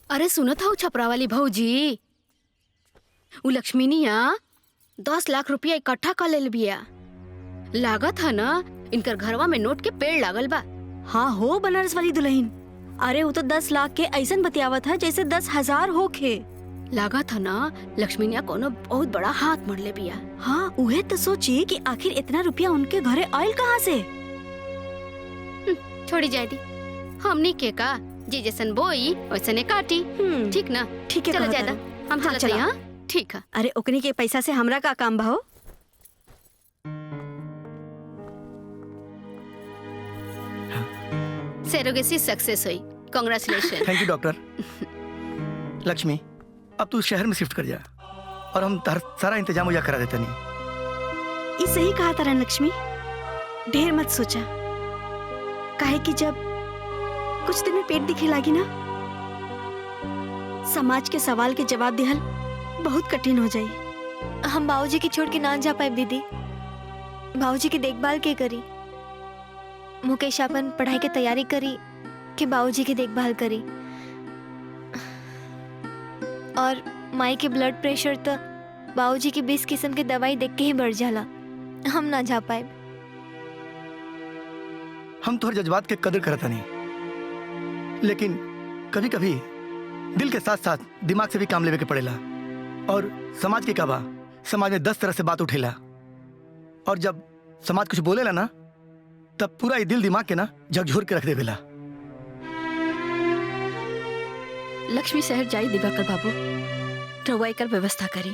अरे सुनो था छपरा वाली भौजी, वो लक्ष्मीनिया 10 लाख रुपया इकट्ठा कर ले बिया। लागत है ना इनकर घरवा में नोट के पेड़ लागल बा। हाँ हो बनारस वाली दुल्हन। अरे वो तो 10 लाख के ऐसन बतियावत है जैसे 10,000 होखे। लगा था ना लक्ष्मी ने कोनो बहुत बड़ा हाथ मर ले बिया। हाँ उहे तो सोची कि आखिर इतना रुपया उनके घरे आयल कहाँ से। छोड़ी जाए दी, हमनी के का जी जैसन बोई वैसने काटी। ठीक ना? ठीक है चलो कहत ज्यादा हरो। हम हाँ, चलते चला। हैं। हाँ ठीक है। अरे ओकनी के पैसा से हमरा का काम बा हो। सेरोगेसी सक्सेस हुई, congratulation. Thank you doctor. Lakshmi अब तू शहर में शिफ्ट कर जा और हम सारा इंतजाम मुझे करा देते नहीं। ये सही कहा तारा लक्ष्मी, ढेर मत सोचा, काहे कि जब कुछ दिन में पेट दिखे लागी ना, समाज के सवाल के जवाब दिहल बहुत कठिन हो जाई। हम बाबूजी की छोड़ के ना जा पाए दीदी। बाबूजी की देखभाल के करी? मुकेश अपन पढ़ाई की तैयारी करी कि बाबूजी की देखभाल करी? और माई के ब्लड प्रेशर तो बाबूजी की 20 किस्म की दवाई देख के ही बढ़ जाला। हम ना जा पाए। हम तो हर जज्बात के कदर करता नहीं, लेकिन कभी कभी दिल के साथ साथ दिमाग से भी काम लेवे के पड़ेला। और समाज के काबा, समाज में 10 तरह से बात उठेला, और जब समाज कुछ बोलेला ना तब पूरा ये दिल दिमाग के ना झकझोर के रख देवेला। लक्ष्मी शहर जाई दिवाकर बाबू, रउआ एकर व्यवस्था करी।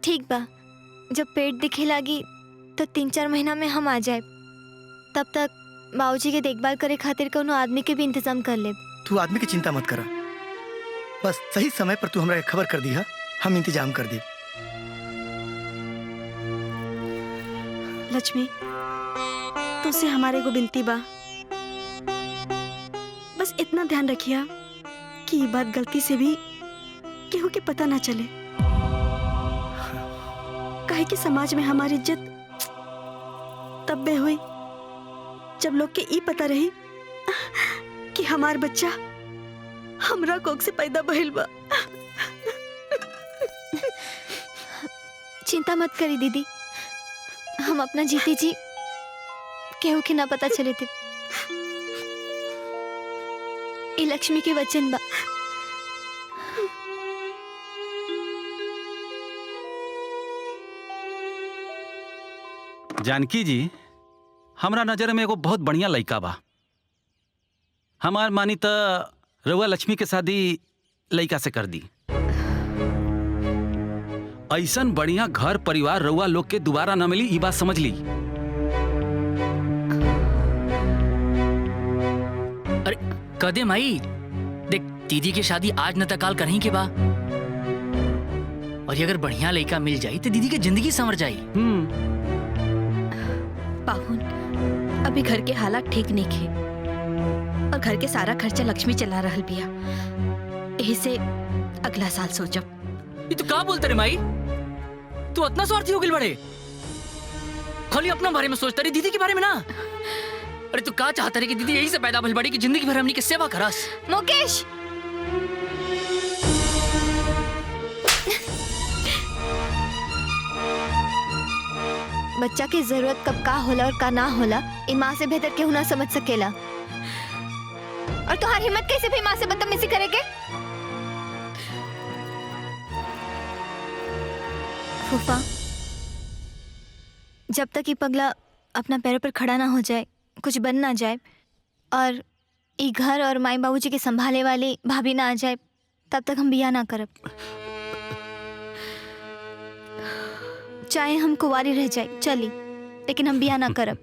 ठीक बा, जब पेट दिखे लागी तो 3-4 महीना में हम आ जाए। तब तक बाबूजी के देखभाल करे खातिर कोनो आदमी के भी इंतजाम कर ले। तू आदमी की चिंता मत करा, बस सही समय पर तू हमरा के खबर कर दी है, हम इंतजाम कर दे। लक्ष्मी तुझसे हमारे को बिनती बा, बस इतना ध्यान रखिया कि ये बात गलती से भी केहू के पता ना चले, काहे कि समाज में हमारी इज्जत तब बे हुई जब लोग के ई पता रही कि हमार बच्चा हमरा कोख से पैदा भइल बा। चिंता मत करी दीदी, हम अपना जीती जी केहू के ना पता चले थे। ये लक्ष्मी के वचन बा। जानकी जी, हमरा नजर में एगो बहुत बढ़िया लड़का बा। हमार मानी त रउआ लक्ष्मी के शादी लड़का से कर दी। ऐसन बढ़िया घर परिवार रउआ लोग के दोबारा न मिली, ई बात समझ ली। अरे कदे माई, देख दीदी की शादी आज न तकाल करही के बा, और ये अगर बढ़िया लड़का मिल जाई तो दीदी की जिंदगी संवर जाई। पाहुन, अभी घर के हालात ठीक नहीं खे, और घर के सारा खर्चा लक्ष्मी चला रहल बिया। यही से अगला साल सोचब। ये तू का बोलते रे माई? तू इतना स्वार्थी हो गई बड़े, खाली अपना बारे में सोचता रही, दीदी के बारे में ना। अरे तू का चाहता रही कि दीदी यही से पैदा भल बड़ी कि जिंदगी भर हमनी के सेवा करस? मुकेश, बच्चा की जरूरत कब का होला और का ना होला, ई माँ से बेहतर केहू ना समझ सकेला। और तुम्हारी हिम्मत कैसे भी माँ से बदतमीजी करेगे? फूफा, जब तक ये पगला अपना पैरों पर खड़ा ना हो जाए, कुछ बन ना जाए, और ये घर और माई बाबूजी के संभाले वाली भाभी ना आ जाए, तब तक हम बियाह ना करब। चाहे हम कुंवारी रह जाए चली, लेकिन हम बियाह ना करब।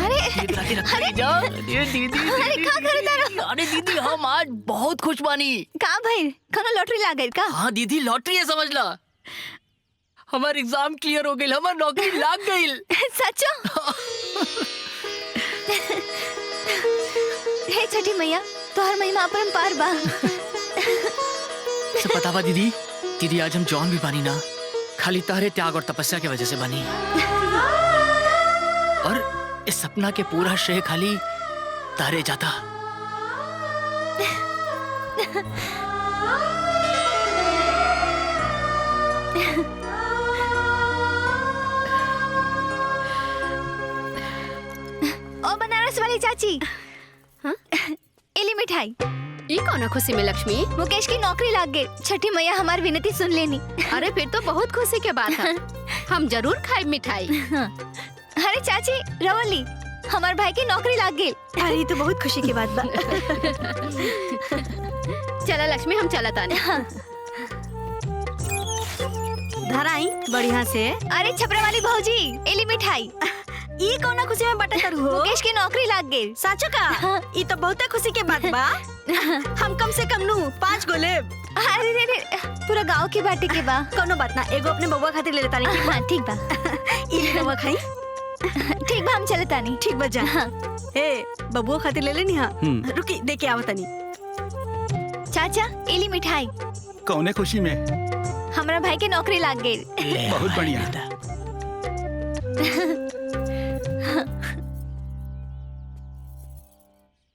अरे अरे दीदी, अरे का करे तारा? अरे दीदी, हम आज बहुत खुश बानी। का भाई, खाना लॉटरी ला गई का? हाँ दीदी, लॉटरी है समझ ला। हमार एग्जाम क्लियर हो गई, हमार नौकरी लाग गई। सचो? हे छठी मैया, तोहर महिमा अपरंपार बा। से पता बा दीदी, दीदी आज हम जॉन भी बानी ना, खाली तारे त्याग और तपस्या की वजह से बनी। और इस सपना के पूरा श्रेय खाली तारे जाता। ओ बनारस रस वाली चाची। हाँ? एली मिठाई। ये कौन खुशी में लक्ष्मी? मुकेश की नौकरी लग गई। छठी मैया हमारी विनती सुन लेनी। अरे फिर तो बहुत खुशी के बात है। हम जरूर खाए मिठाई। अरे चाची रवली, हमारे भाई की नौकरी लग गई। अरे तो बहुत खुशी की बात बा। चला लक्ष्मी हम चला ताने। धराई बढ़िया से। अरे छपरा वाली भौजी, एली मिठाई। ये कौन खुशी में बटा करू हो? मुकेश की नौकरी लग गई। साचो का? ये तो बहुत खुशी के बात बा। हम कम से कम 5 गो लेब। अरे रे रे, पूरा गांव की बाटी के बा। कोनो बात ना, एगो अपने बबुआ खातिर ले लेता नहीं। हाँ ठीक बा। ये बबुआ खाई। ठीक बा, हम चले तानी। ठीक बा जा। ए बबुआ खातिर ले लेनी। हाँ रुकी दे के आवतनी। चाचा एली मिठाई। कौने खुशी में? हमारा भाई की नौकरी लग गई। बहुत बढ़िया।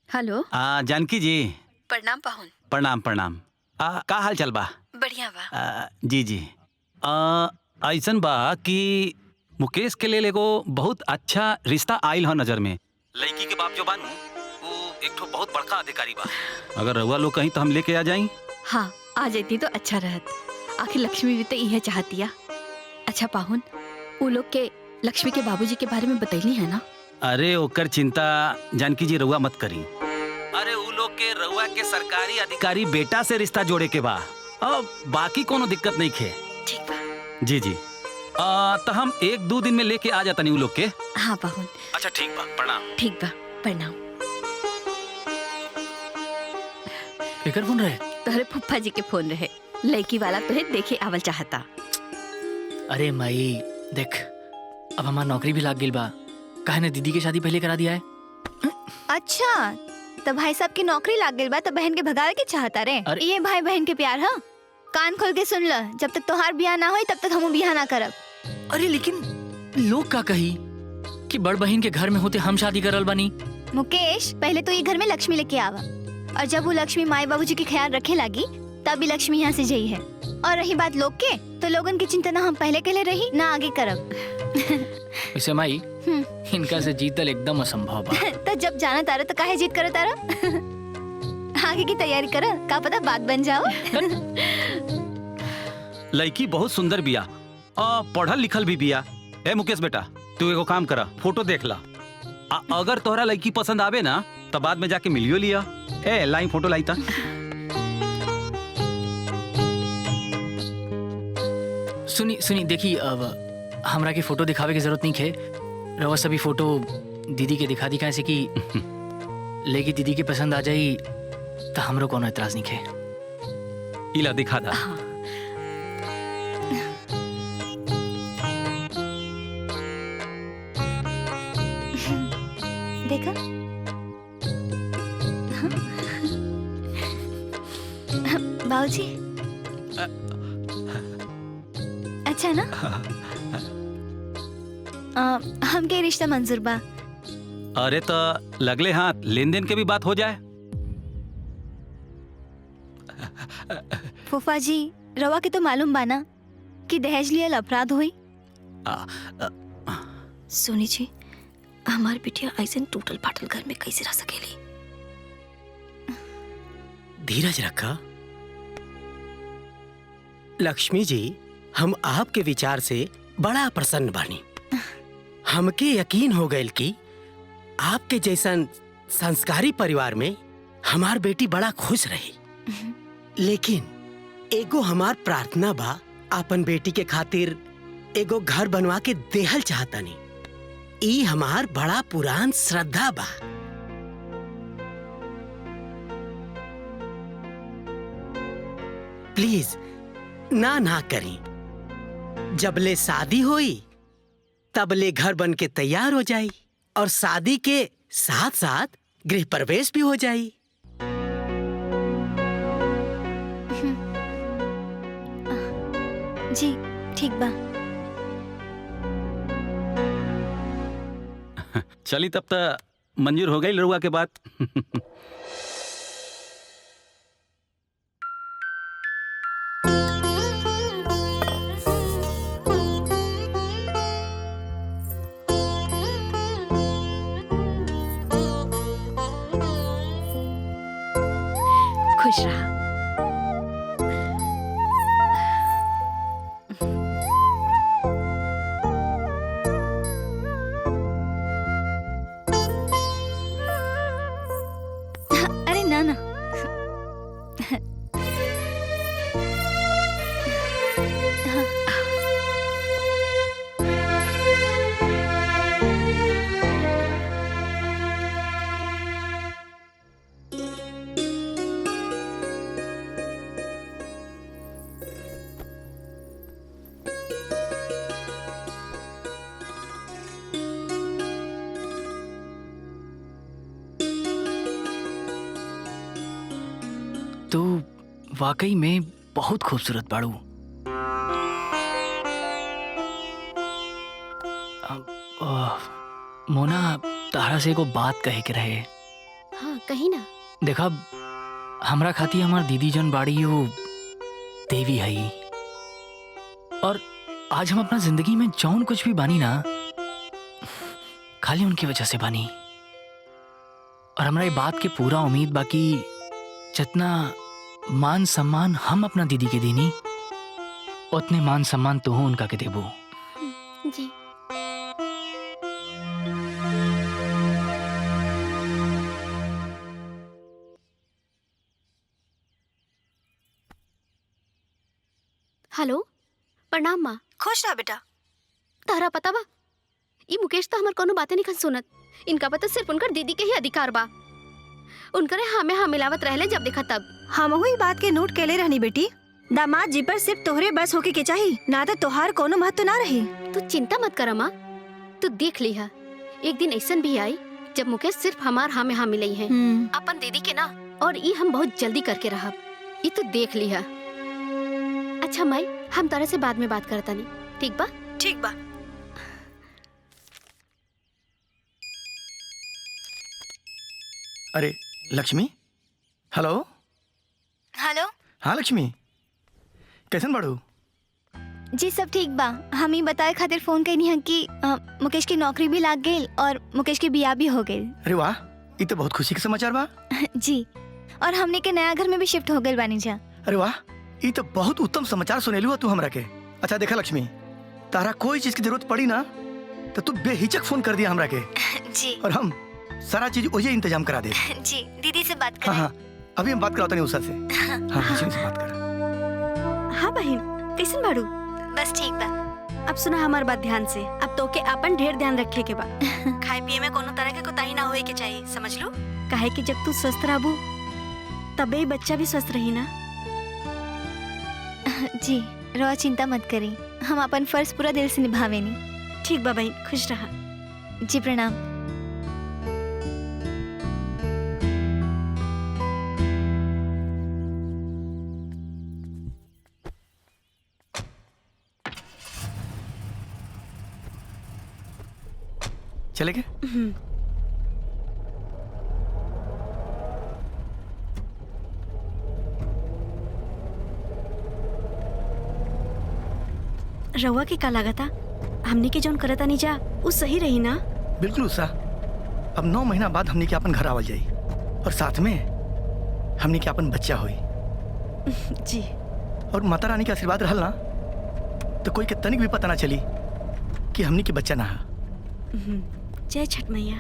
हेलो। जानकी जी। प्रणाम पाहुन। प्रणाम प्रणाम। का हाल चल बा? बढ़िया बा। जी जी। ऐसन बा कि मुकेश के लिए एगो बहुत अच्छा रिश्ता आइल है नजर में। लड़की के बाप जो बानू वो एक ठो बहुत बड़का अधिकारी बा। अगर रउआ लोग कहीं तो हम लेके आ जाई। हाँ आ जाती तो अच्छा रहत। आखिर लक्ष्मी भी तो यह चाहतिया। अच्छा पाहुन, वो लोग के लक्ष्मी के बाबूजी के बारे में बतैली है ना? अरे ओकर चिंता जानकी जी रउआ मत करी। अरे उ लोग के रउआ के सरकारी अधिकारी बेटा से रिश्ता जोड़े के बा। अब बाकी कोनो दिक्कत नहीं खे। ठीक बा। जी जी। तो हम 1-2 दिन में लेके आ जाता नहीं उ लोग के। हाँ पाहुन। अच्छा ठीक बा, प्रणाम। ठीक बा, प्रणाम। केकर फोन रहे? तोहरे फुफ्फा जी के फोन रहे। लड़की वाला तोहे देखे आवल चाहता। अरे माई देख, अब हमार नौकरी भी लाग गई बा। काहे ने दीदी के शादी पहले करा दिया है। अच्छा तो भाई साहब की नौकरी लग गई बा, तो बहन के भगावे के चाहता रे? ये भाई बहन के प्यार है। कान खोल के सुन ल, जब तक तोहार बियाह ना होई तब तक हम बियाह ना करब। अरे लेकिन लोग का कही कि बड़ बहन के घर में होते हम शादी करल बानी। मुकेश पहले तो ये घर में लक्ष्मी लेके आवा, और जब वो लक्ष्मी माई बाबूजी के ख्याल रखे लगी तभी लक्ष्मी यहाँ से जाई है। और रही बात लोग के, तो लोगन की चिंता ना हम पहले के लिए रही ना आगे करब। वैसे माई इनका से जीतल एकदम असंभव बा। तो जब जाना तारा तो काहे जीत करो तारा? आगे की तैयारी करो, का पता बात बन जाओ। लड़की बहुत सुंदर बिया, पढ़ल लिखल भी बिया। ए मुकेश बेटा, तू एगो काम करा, फोटो देख ला। अगर तोहरा लड़की पसंद आवे ना तो बाद में जाके मिलियो लिया। ए लाई फोटो लाई ता। सुनी सुनी देखी, अब हमरा के फोटो दिखावे की जरूरत नहीं है। रवा सभी फोटो दीदी के दिखा दी, कैसे कि लेकिन दीदी के पसंद आ जाई तो हमरो कोनो एतराज नहीं है। इला दिखा दा। देखा बाबूजी अच्छा ना? हमके रिश्ता मंजूर बा। अरे तो लगले हाथ लेन देन के भी बात हो जाए। फूफा जी रवा के तो मालूम बा ना कि दहेज लियल अपराध हुई। सोनी जी, हमार बिटिया ऐसे टूटल फाटल घर में कैसे रह सकेली? धीरज रखा लक्ष्मी जी, हम आपके विचार से बड़ा प्रसन्न बानी। हमके यकीन हो गयल कि आपके जैसन संस्कारी परिवार में हमार बेटी बड़ा खुश रही। लेकिन एगो हमार प्रार्थना बा, अपन बेटी के खातिर एगो घर बनवा के देहल चाहतानी। ई हमार बड़ा पुरान श्रद्धा बा। प्लीज ना ना करें। जबले शादी होई तबले घर बन के तैयार हो जाई, और शादी के साथ साथ गृह प्रवेश भी हो जाई। जी ठीक बा। चली तब तक मंजूर हो गई लड़ुआ के बात। खुश रहा। अरे ना ना। तो वाकई में बहुत खूबसूरत बाड़ू। मोना, तारा से को बात कहे के रहे। हाँ कहीं ना। देखा, हमरा खाती हमार दीदी जन बाड़ी वो देवी है, और आज हम अपना जिंदगी में जौन कुछ भी बानी ना, खाली उनकी वजह से बानी। और हमरा ये बात के पूरा उम्मीद बाकी जितना मान सम्मान हम अपना दीदी के देनी, उतने मान सम्मान तो हो उनका के देबो। जी। हेलो, प्रणाम माँ। खुश रहा बेटा। तारा पता बा, ये मुकेश तो हमार कोनो बातें नहीं सुनत। इनका पता सिर्फ उनकर दीदी के ही अधिकार बा। उनकरे हाँ में हाँ मिलावत रहले जब देखा तब। हम हुई बात के नोट केले रहनी बेटी। दामाद जी पर सिर्फ तोहरे बस होके के चाहिए, ना तो तोहार कोनो महत्व ना रही। तू चिंता मत कर माँ, तू देख ली है एक दिन ऐसा भी आई जब मुकेश सिर्फ हमार हाँ में हाँ मिलई है अपन दीदी के ना, और ये हम बहुत जल्दी करके रहा। ये तो देख ली है। अच्छा माई, हम तारा से बाद में बात करता नहीं, ठीक बा? ठीक बा। अरे लक्ष्मी, हेलो। हेलो। हाँ लक्ष्मी, कैसन बाड़ू? जी सब ठीक बा। हम ही बताए खातिर फोन कैनी है कि मुकेश की नौकरी भी लाग गई और मुकेश की बियाह भी हो गई। अरे वाह, ये तो बहुत खुशी के समाचार बा। जी, और हमने के नया घर में भी शिफ्ट हो गए बानी जा। अरे वाह, ये तो बहुत उत्तम समाचार सुनेलू तू हमरा के। अच्छा देखा लक्ष्मी, तारा कोई चीज की जरूरत पड़ी ना तो तू बेहिचक फोन कर दिया हमरा के। जी। और हम सारा चीज वही इंतजाम करा दे। जी, दीदी से बात करें। हाँ हाँ, अभी हम बात कराते नहीं उषा से। हाँ लक्ष्मी से बात कर। हाँ बहन, कैसन बाड़ू? बस ठीक बा। अब सुना हमार बात ध्यान से। अब तो के अपन ढेर ध्यान रखे के बा। खाए पिए में कोनो तरह के कोताही ना होए के चाहिए, समझ लो। काहे कि जब तू स्वस्थ रहबू तबे ही बच्चा भी स्वस्थ रही ना। जी, रवा चिंता मत करी, हम अपन फर्ज पूरा दिल से निभावेनी। ठीक बा बहन, खुश रहा। जी प्रणाम। चले गए? रवा के का लागता? हमने के जौन करता नहीं जा वो सही रही ना? बिल्कुल उषा, अब 9 महीना बाद हमने के अपन घर आवल जाई, और साथ में हमने के अपन बच्चा हुई। जी। और माता रानी के आशीर्वाद रहल ना तो कोई के तनिक भी पता ना चली कि हमने के बच्चा ना है। जय छठ मैया।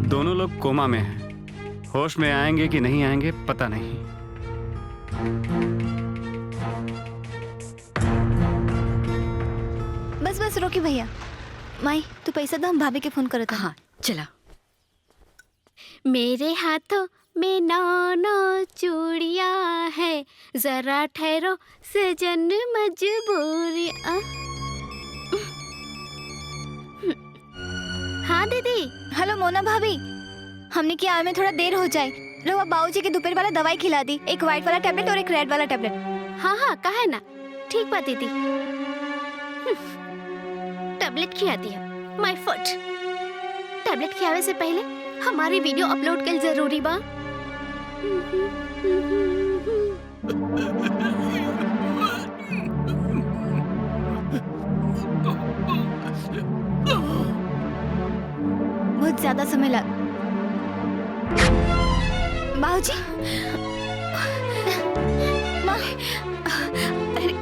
दोनों लोग कोमा में हैं। होश में आएंगे कि नहीं आएंगे पता नहीं। बस बस रोकी भैया। माई तू पैसा दो, हम भाभी के फोन करत। हाँ चला। मेरे हाथों में 9 चूड़िया है, जरा ठहरो सजन मजबूरी। हाँ दीदी। हेलो मोना भाभी, हमने की आए में थोड़ा देर हो जाए, रवा बाबूजी के दोपहर वाला दवाई खिला दी, एक व्हाइट वाला टैबलेट और एक रेड वाला टैबलेट। हाँ हाँ कहा है ना, ठीक बात दीदी। टैबलेट खिला दिया, माय फुट। टैबलेट खियावे से पहले हमारी वीडियो अपलोड कल जरूरी बा। बहुत ज्यादा समय लग बाबूजी।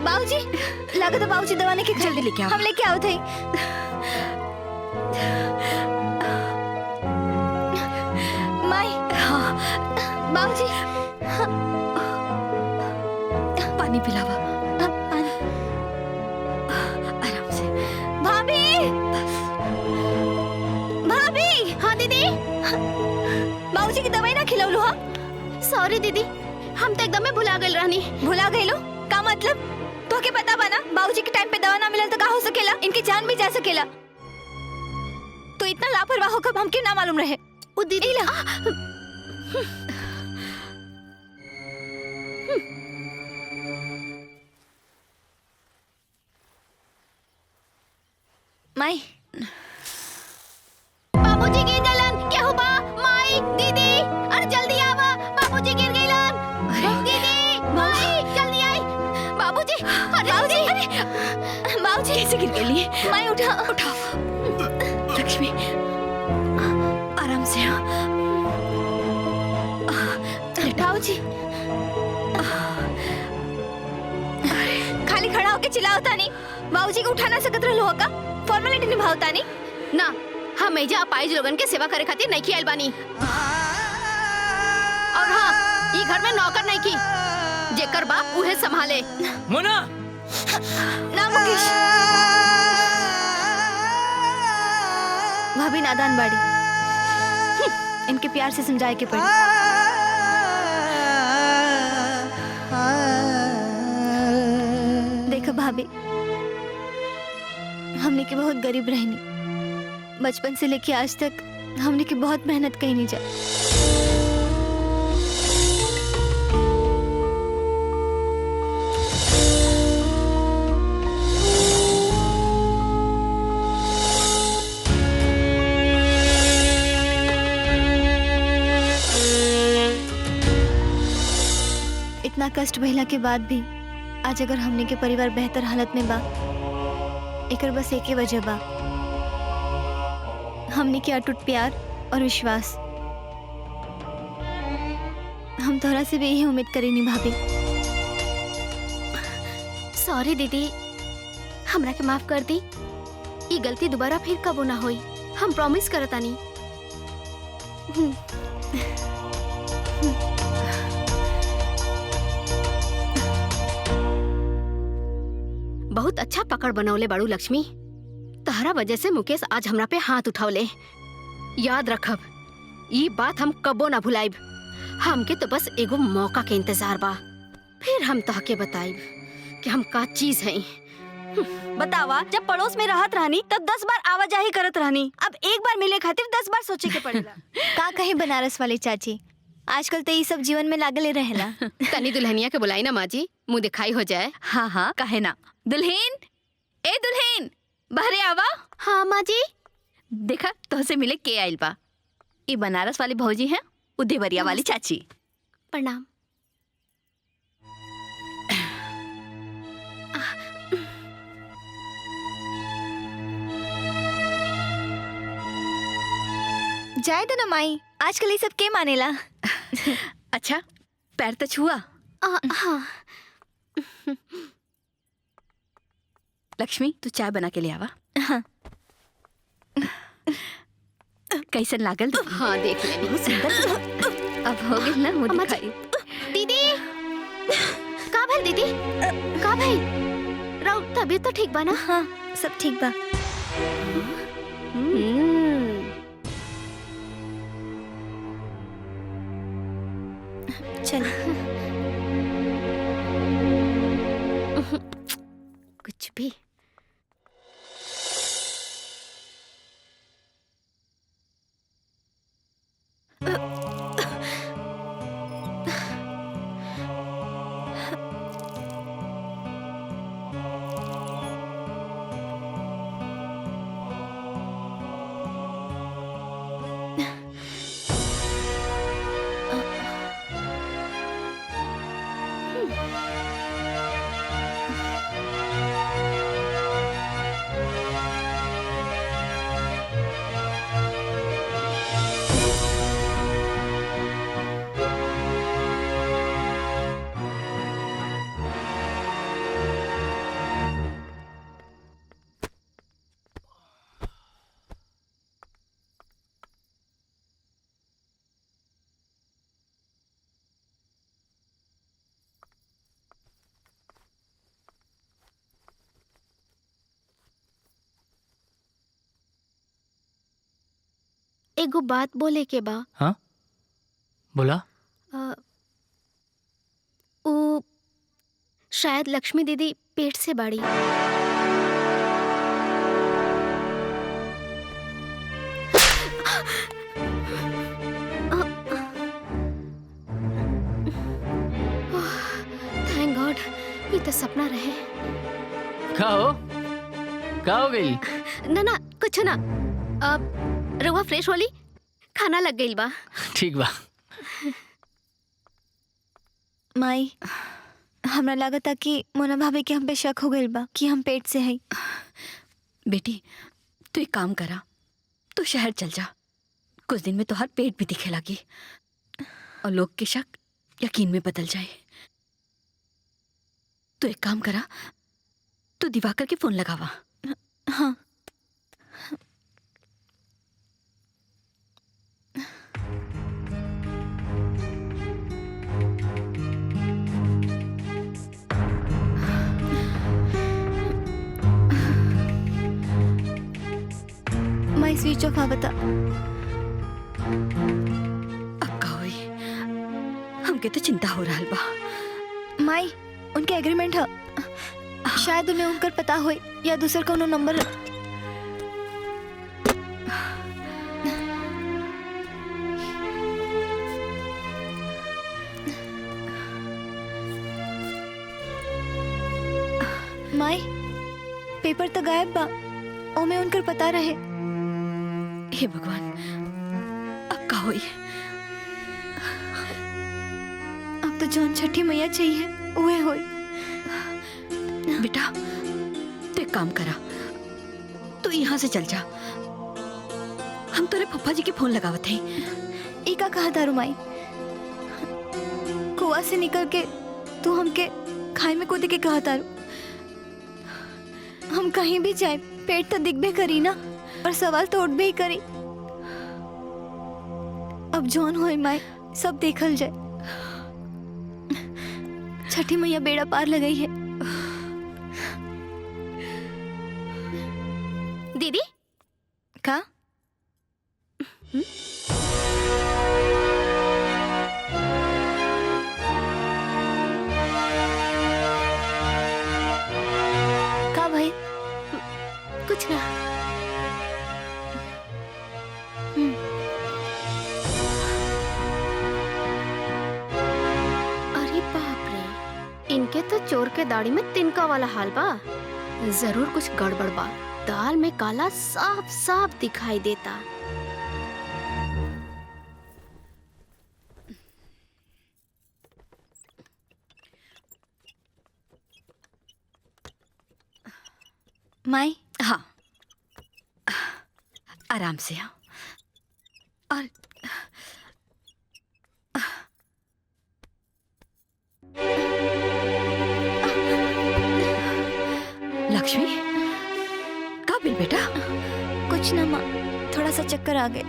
बाबूजी लगा तो बाबूजी दवा नहीं जल्दी लेके आओ। हम लेके आओ थे। माई बाबूजी पानी पिलावा। आराम से। भाभी भाभी। हाँ दीदी। बाबूजी की दवाई ना खिलाऊलू। हाँ सॉरी दीदी, हम तो एकदम भुला गए रहनी। भुला गए लो का मतलब? तो के पता बना बाबूजी के टाइम पे दवा ना मिलल तो का हो सकेला? इनकी जान भी जा सकेला। तो इतना लापरवाह हो कब हमके ना मालूम रहे? ओ दीदी ला। माई बाबूजी गिर गइलन। क्या हुआ? माई दीदी अरे जल्दी आवा, बाबूजी गिर गइलन। दीदी माई जल्दी आई। बाबूजी अरे बाबूजी बाबूजी कैसे गिर गई? माई उठा उठा। लक्ष्मी आराम से। बाबूजी खाली खड़ा होके चिल्लावता नहीं? बाबूजी को उठा ना सकत रहलो का? फॉर्मेलिटी निभावता नहीं ना। हम एजा अपाइज लोगन के सेवा करे खातिर नहीं खियाल बानी। और हाँ, ये घर में नौकर नहीं की, जेकर बाप उहे संभाले। मोना ना मुकेश। भाभी नादान बाड़ी, इनके प्यार से समझाए के पड़ी। देखो भाभी, हमने के बहुत गरीब रहनी, बचपन से लेके आज तक हमने की बहुत मेहनत कहीं नहीं जा। इतना कष्ट भइला के बाद भी आज अगर हमने के परिवार बेहतर हालत में बा, एकर बस एक ही वजह बा, हमने के अटूट प्यार और विश्वास। हम तोहरा से भी यही उम्मीद करेनी भाभी। सॉरी दीदी, हमरा के माफ कर दी। ये गलती दोबारा फिर कबो ना होई, हम प्रॉमिस करतानी। बहुत अच्छा पकड़ बनौले बाड़ू लक्ष्मी। तहरा वजह से मुकेश आज हमरा पे हाथ उठावले। याद रखब, ये बात हम कबो ना भुलाइब। हमके तो बस एगो मौका के इंतजार बा, फिर हम तहके बताइब कि हम का चीज हैं। बतावा, जब पड़ोस में रहत रहनी तब 10 बार आवाजाही करत रहनी, अब एक बार मिले खातिर 10 बार सोचे के पड़ेला। का कहे बनारस वाली चाची, आजकल तो ये सब जीवन में लागले रहेला। तनी दुल्हनिया के बुलाई ना माँ जी, मुँह दिखाई हो जाए। हाँ हाँ कहे ना। दुल्हन, ए दुल्हन, बहरे आवा। हाँ माँ जी। देखा तोहसे मिले के आइल बा। ये बनारस वाली भौजी हैं, उदेवरिया वाली चाची। प्रणाम। जाए तो ना माई, आजकल ये सब के मानेला। अच्छा, पैर तो छुआ। हाँ। लक्ष्मी, तू चाय बना के ले आवा। हाँ। कैसन लागल? हाँ देख लेनी। बहुत सुंदर। अब हो गई ना मुंह दिखाई। दीदी का भइल? दीदी का भइल? राउ तबीयत तो ठीक बा ना? हाँ सब ठीक बा। चल। कुछ भी। एगो बात बोले के बा। हाँ बोला। वो शायद लक्ष्मी दीदी पेट से बाड़ी। थैंक गॉड, ये तो सपना रहे। क्या हो गई? ना कुछ ना। अब रउआ फ्रेश होली, खाना लग गई बा। ठीक बा। माई, हमरा लागता कि मोना भाभी के हम पे शक हो गइल बा कि हम पेट से हई। बेटी तू एक काम करा, तू शहर चल जा, कुछ दिन में तोहर पेट भी दिखे लगी और लोग के शक यकीन में बदल जाए। तू एक काम करा, तू दिवाकर के फोन लगावा। हाँ। माई स्विच ऑफ आवता। अब का होई? हमके तो चिंता हो रहा बा। माई, उनके एग्रीमेंट है, शायद उन्हें उनकर पता होई या दूसर कोनो नंबर। माई, पेपर तो गायब बा, ओमे उनकर पता रहे। हे भगवान, अब का होई? अब तो जौन छठी मैया चाहिए उहे होई। बेटा तू एक काम करा, तू यहाँ से चल जा, हम तेरे पप्पा जी के फोन लगावत हैं। ई का कहा दारू माई? कुआ से निकल के तू हमके खाई में कूदे के कहा तारू। हम कहीं भी जाए पेट तो दिखबे करी ना, और सवाल तो उठबे ही करी। अब जौन होई माई सब देखल जाए। छठी मैया बेड़ा पार लगाई है। दीदी का? का भाई? कुछ ना। अरे बाप रे, इनके तो चोर के दाढ़ी में तिनका वाला हाल बा। जरूर कुछ गड़बड़ बा, दाल में काला साफ साफ दिखाई देता। माई, हाँ आराम से आओ। और लक्ष्मी, का बिल बेटा? कुछ ना माँ, थोड़ा सा चक्कर आ गए।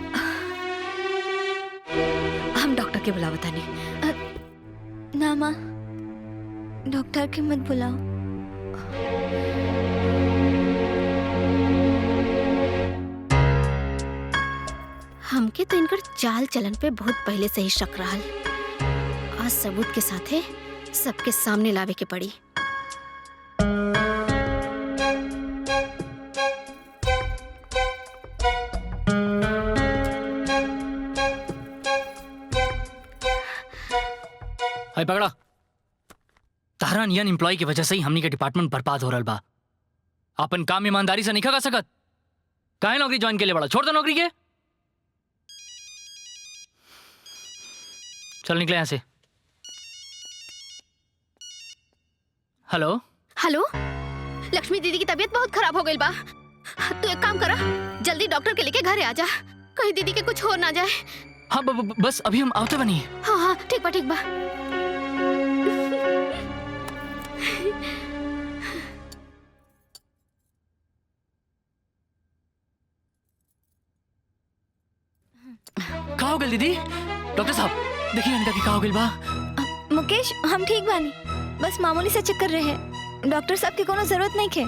हम डॉक्टर के बुलावता नहीं। ना माँ, डॉक्टर के मत बुलाओ। हमके तो इनकर चाल चलन पे बहुत पहले से ही शक रहल। आज सबूत के साथे सबके सामने लावे के पड़ी। हाय पकड़ा। तारा नियन एम्प्लॉय की वजह से ही हमनी के डिपार्टमेंट बर्बाद हो रहा बा। अपन काम ईमानदारी से नहीं कर सकत, काहे नौकरी ज्वाइन के लिए बड़ा? छोड़ दो नौकरी के, चल निकले यहाँ से। हेलो हेलो, लक्ष्मी दीदी की तबीयत बहुत खराब हो गई बा। तू एक काम करा, जल्दी डॉक्टर के लेके घरे आ जा, कहीं दीदी के कुछ हो ना जाए। हाँ बस अभी हम आवते बनी। हाँ हाँ ठीक बा ठीक बा। कहाँ हो गई दीदी? डॉक्टर साहब देखिए अनिता की कहाँ हो गई बा। मुकेश, हम ठीक बानी, बस मामूली सा चक्कर रहे। डॉक्टर साहब की कोनो जरूरत नहीं है।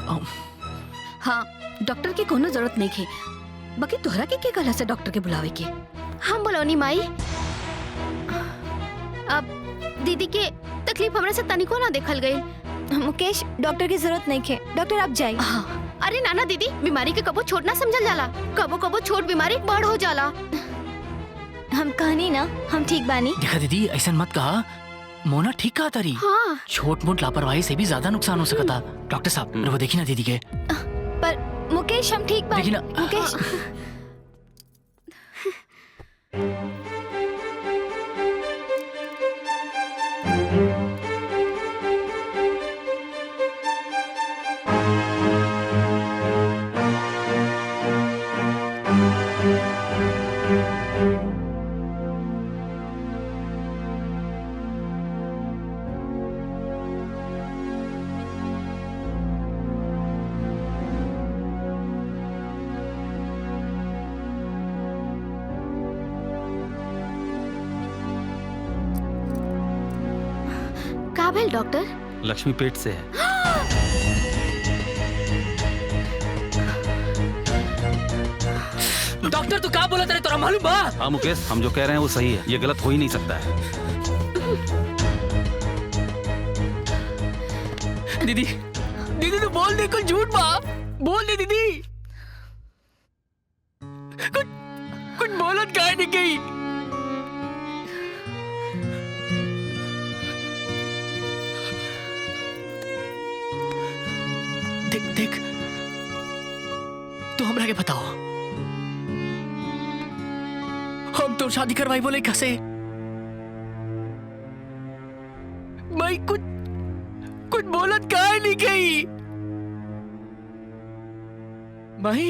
हाँ डॉक्टर की कोनो जरूरत नहीं है, बाकी तोहरा के कहला से डॉक्टर के बुलावे के? हम बोलौनी माई। अब दीदी के तकलीफ हमरा से तनिको ना देखल गई। मुकेश, डॉक्टर की जरूरत नहीं है, डॉक्टर आप जाइए। अरे नाना दीदी, बीमारी के कबो छोट ना समझल जाला, कबो कबो छोट बीमारी बड़ हो जाला। हम कहनी ना हम ठीक बानी। देखा दीदी, ऐसा मत कहा, मोना ठीक कहा तारी। हाँ। छोट मोट लापरवाही से भी ज्यादा नुकसान हो सकता। डॉक्टर साहब वो देखी ना दीदी के। पर मुकेश हम ठीक बानी। देखी ना मुकेश का भेल डॉक्टर? लक्ष्मी पेट से है। डॉक्टर तू क्या बोला तेरे, तोरा मालूम बा? हाँ मुकेश, हम जो कह रहे हैं वो सही है, ये गलत हो ही नहीं सकता है। दीदी दीदी तू बोल दे, कुछ झूठ बा, बोल दे दीदी। कुछ कुछ बोलत काहे नहीं गई? देख देख, तू हमरा के बताओ, हम तो शादी करवाई बोले कैसे? मैं कुछ कुछ बोलत काहे नहीं गई? माही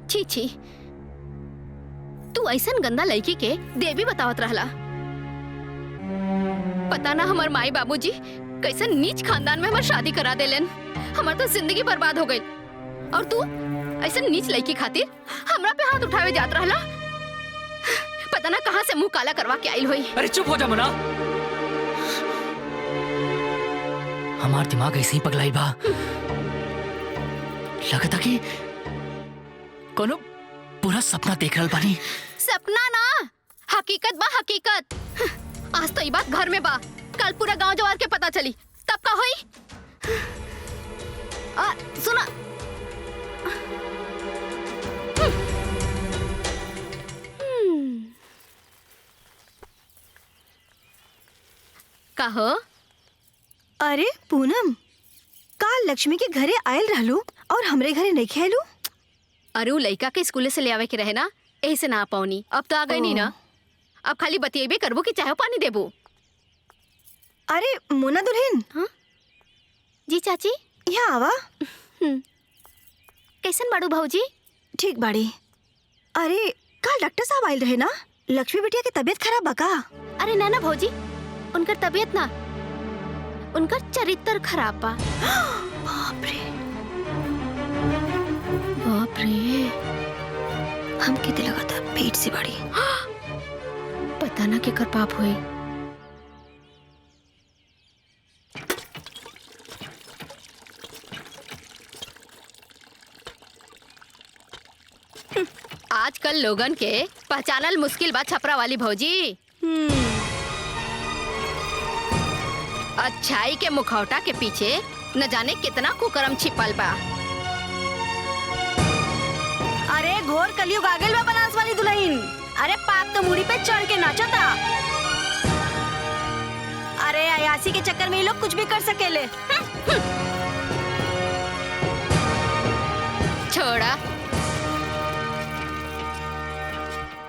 छी छी, तू ऐसन गंदा लड़की के देवी बतावत रहला। पता ना हमार माई बाबूजी कैसन नीच खानदान में हमार शादी करा देलन, हमार तो जिंदगी बर्बाद हो गई। और तू ऐसन नीच लड़की खातिर हमरा पे हाथ उठावे जात रहला। पता ना कहाँ से मुंह काला करवा के आइल हुई। अरे चुप हो जा मना, हमार दिमाग ऐसे ही पगलाई बा। लगता कि कोनो पूरा सपना देख रहल बानी। सपना ना, हकीकत बा हकीकत। आज तो ये बात घर में बा, कल पूरा गांव जवार के पता चली, तब का होई? सुना, कहो। अरे पूनम, काल लक्ष्मी के घरे आयल रहलू और हमरे घरे नहीं खेलू। अरे वो लड़का के स्कूल से ले आवे के रहे ना, यही से ना पाऊनी। अब तो आ गई नहीं ना, अब खाली बतिएबे करबो कि चाहे पानी देबो। अरे मोना दुल्हन। हाँ जी चाची, यहाँ आवा। कैसन बाड़ू भाऊजी? ठीक बाड़ी। अरे काल डॉक्टर साहब आयल रहे ना, लक्ष्मी बिटिया की तबीयत खराब बा का? अरे ना ना भाऊजी, उनकर तबीयत ना, उनकर चरित्र खराब बा। बाप रे बाप रे, हमके तो लगा था पेट से बड़ी। पता ना केकर पाप हुई। आजकल लोगन के पहचानल मुश्किल बा छपरा वाली भौजी। अच्छाई के मुखौटा के पीछे न जाने कितना कुकर्म छिपल बा। अरे घोर कलयुग आ गइल बा बनास वाली दुल्हन। अरे पाप तो मुड़ी पे चढ़ के नाचता। अयासी के चक्कर में ये लोग कुछ भी कर सकेले। छोड़ा।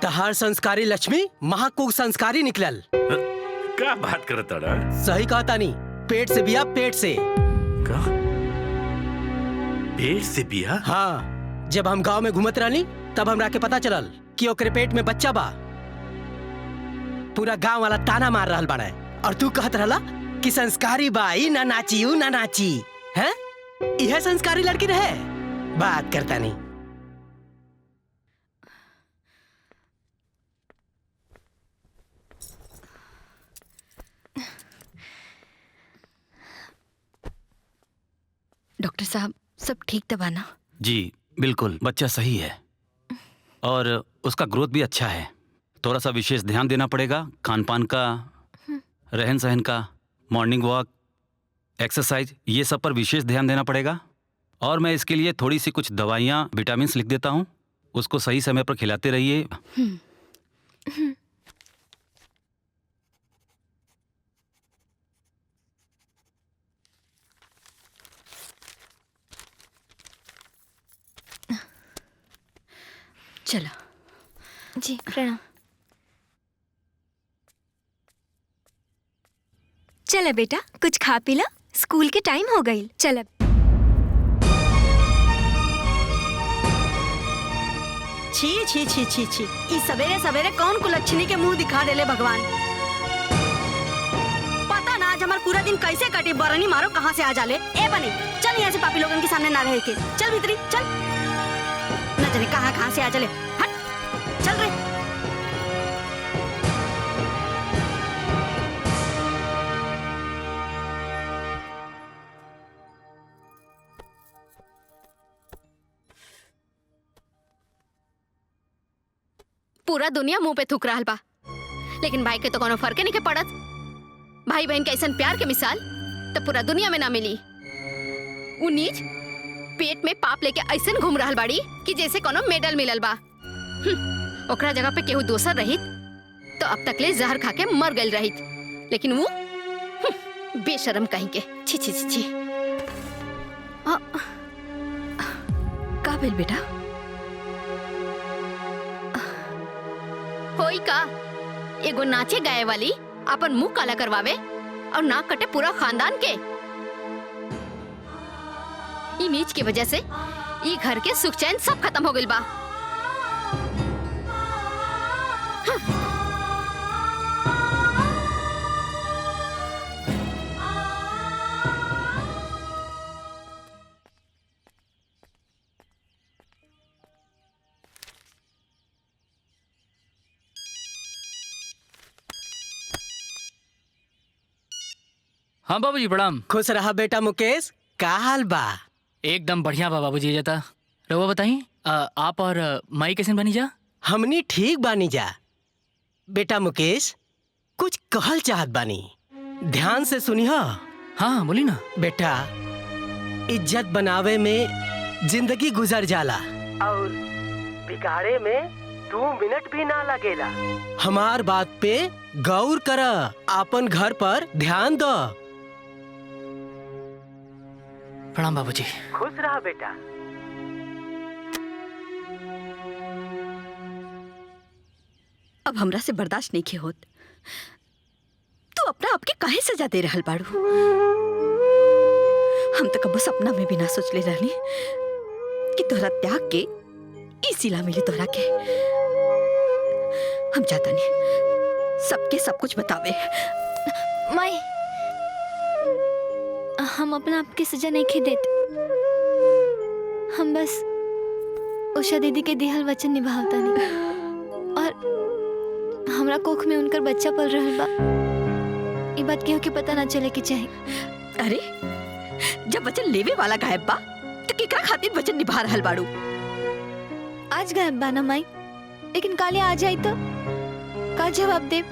तहार संस्कारी लक्ष्मी महाकुक संस्कारी निकलल। क्या बात करत अड़ा? सही कहा तानी, पेट से बिया, पेट से। का? पेट से बिया? हाँ, जब हम गांव में घूमत रहनी तब हमरा के पता चलल कि ओकरे पेट में बच्चा बा। पूरा गांव वाला ताना मार रहल बाड़े और तू कहत रहला कि संस्कारी बा, ई ना नाची, ऊ ना नाची। हैं? यह संस्कारी लड़की रहे? बात करता नहीं। डॉक्टर साहब, सब ठीक तो बा ना? जी बिल्कुल, बच्चा सही है और उसका ग्रोथ भी अच्छा है। थोड़ा सा विशेष ध्यान देना पड़ेगा, खान पान का, रहन सहन का, मॉर्निंग वॉक, एक्सरसाइज, ये सब पर विशेष ध्यान देना पड़ेगा। और मैं इसके लिए थोड़ी सी कुछ दवाइयाँ, विटामिन्स लिख देता हूँ, उसको सही समय पर खिलाते रहिए। चलो। जी प्रणाम। चल बेटा, कुछ खा पी ला, स्कूल के टाइम हो गई। चल। छी छी छी छी छी, ई सवेरे सवेरे कौन कुलच्छनी के मुंह दिखा देले भगवान। पता ना आज हमार पूरा दिन कैसे कटी। बरनी मारो कहाँ से आ जाले। ए बनी, चल यहाँ से पापी लोगन के सामने ना रह के। चल भीतरी चल, न जाने कहाँ से आ जाले। हट, चल रे। पूरा दुनिया मुंह पे थूक रहा बा, लेकिन भाई के तो कोनो फर्क नहीं के पड़त। भाई बहन के ऐसा प्यार के मिसाल तो पूरा दुनिया में ना मिली। उ नीच पेट में पाप लेके ऐसा घूम रहा बाड़ी कि जैसे कोनो मेडल मिलल बा। ओकरा जगह पे केहू दोसर रहित तो अब तक ले जहर खा के मर गई रहित, लेकिन वो बेशरम कहीं के। छी छी छी छी। का भेल बेटा? होई का एगो नाचे गाए वाली अपन मुंह काला करवावे और नाक कटे पूरा खानदान के। ई नीच की वजह से ई घर के सुख चैन सब खत्म हो गइल बा। हाँ बाबूजी प्रणाम। खुश रहा बेटा मुकेश, का हाल बा? एकदम बढ़िया बा बाबूजी। जाता रहुआ बताई, आप और माई कैसे बनी जा? हमनी ठीक बानी जा। बेटा मुकेश, कुछ कहल चाहत बानी, ध्यान से सुनिह। हाँ बोली ना। बेटा, इज्जत बनावे में जिंदगी गुजर जाला और बिगाड़े में 2 मिनट भी ना लगेला। हमार बात पे गौर कर, अपन घर पर ध्यान दो। प्रणाम बाबूजी। खुश रहा बेटा। अब हमरा से बर्दाश्त नहीं के होत। तू अपना आपके काहे सजा दे रहल बाड़ू? हम तो कबो सपना में भी ना सोच ले रहनी कि तोहरा त्याग के ई सिला मिली तोहरा के। हम चाहता नहीं सबके सब कुछ बतावे। माई, हम अपना आपके सजा नहीं खे देते। हम बस उषा दीदी के दिहल वचन निभावता नहीं और हमरा कोख में उनकर बच्चा पल रहल बा। ये बात केहू के पता ना चले के चाहे। अरे जब वचन लेवे वाला गायब बा तो केकरा खातिर वचन निभा रहल बाड़ू? आज गायब बा ना माई, लेकिन काले आ जाई तो का जवाब दे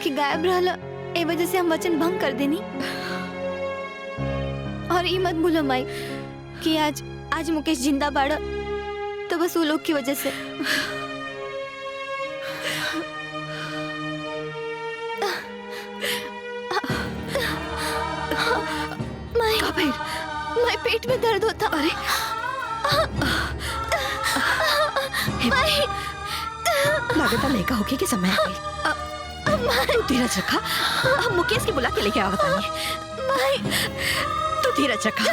कि गायब रहला ए वजह से हम वचन भंग कर देनी। और ये मत भूलो माई कि आज मुकेश जिंदा बाड़ा तो बस वो लोग की वजह से। भइल? माई पेट में दर्द होता। अरे माई लागता लेका होके के समय आ गई। तू धीरज रखा, हम मुकेश के बुला के लेके आवत आनी। तू धीरज रखा।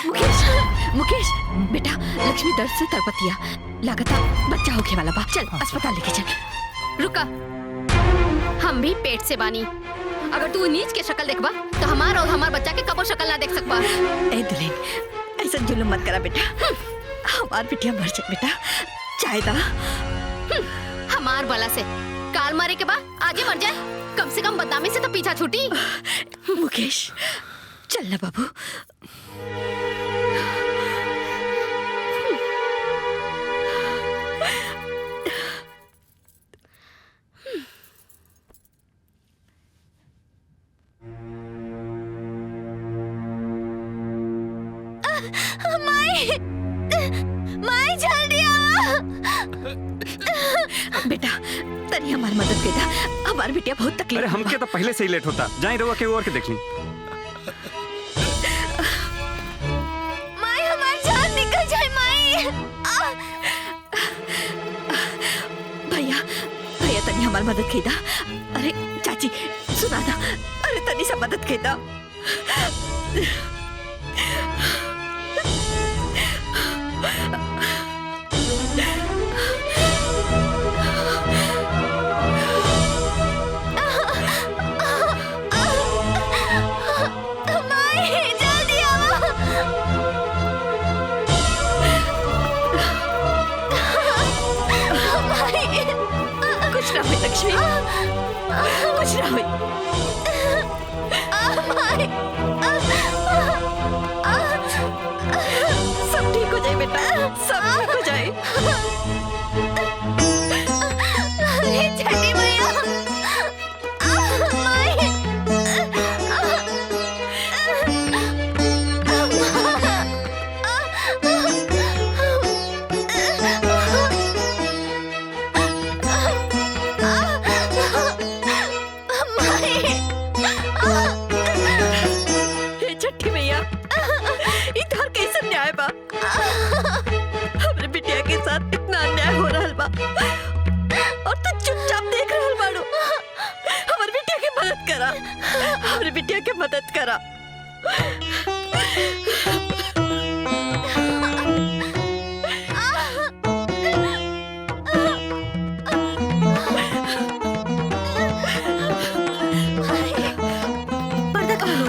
मुकेश मुकेश बेटा, लक्ष्मी दर्द से तड़पतिया, लागता बच्चा होके वाला बा। चल अस्पताल लेके चल। रुका, हम भी पेट से बानी। अगर तू नीच के शक्ल देखबा तो हमार और हमार बच्चा के कबो शक्ल ना देख सकबा। ए दुल्हन, ऐसा जुल्म मत करा बेटा। हमार बिटिया मर जाए बेटा, चाहे दा। हमार बला से काल मारे के बाद आगे मर जाए, कम से कम बदनामी से तो पीछा छूटी। मुकेश चल ना बाबू। माई जल्दी आओ। बेटा तनी हमारी मदद कर दा, हमार बिटिया बहुत तकलीफ। अरे हमके तो पहले से ही लेट होता, जाए रहुआ के और के देख ली। माई हमारी जान निकल जाए माई। भैया भैया तनी हमारी मदद कर दा। अरे चाची सुना दा, अरे तनी सा मदद कर दा। कुछ ना हुई लक्ष्मी, कुछ ना हुई। सब ठीक हो जाए बेटा, सब ठीक हो जाए। छठी मैया छठी मैया, इधर कैसे न्याय बा? हमरे बिटिया के साथ इतना अन्याय हो रहा बा और तू चुपचाप देख रहल बाड़ू। हमरे बिटिया के मदद करा, हमरे बिटिया के मदद करा। पर्दा खोलो।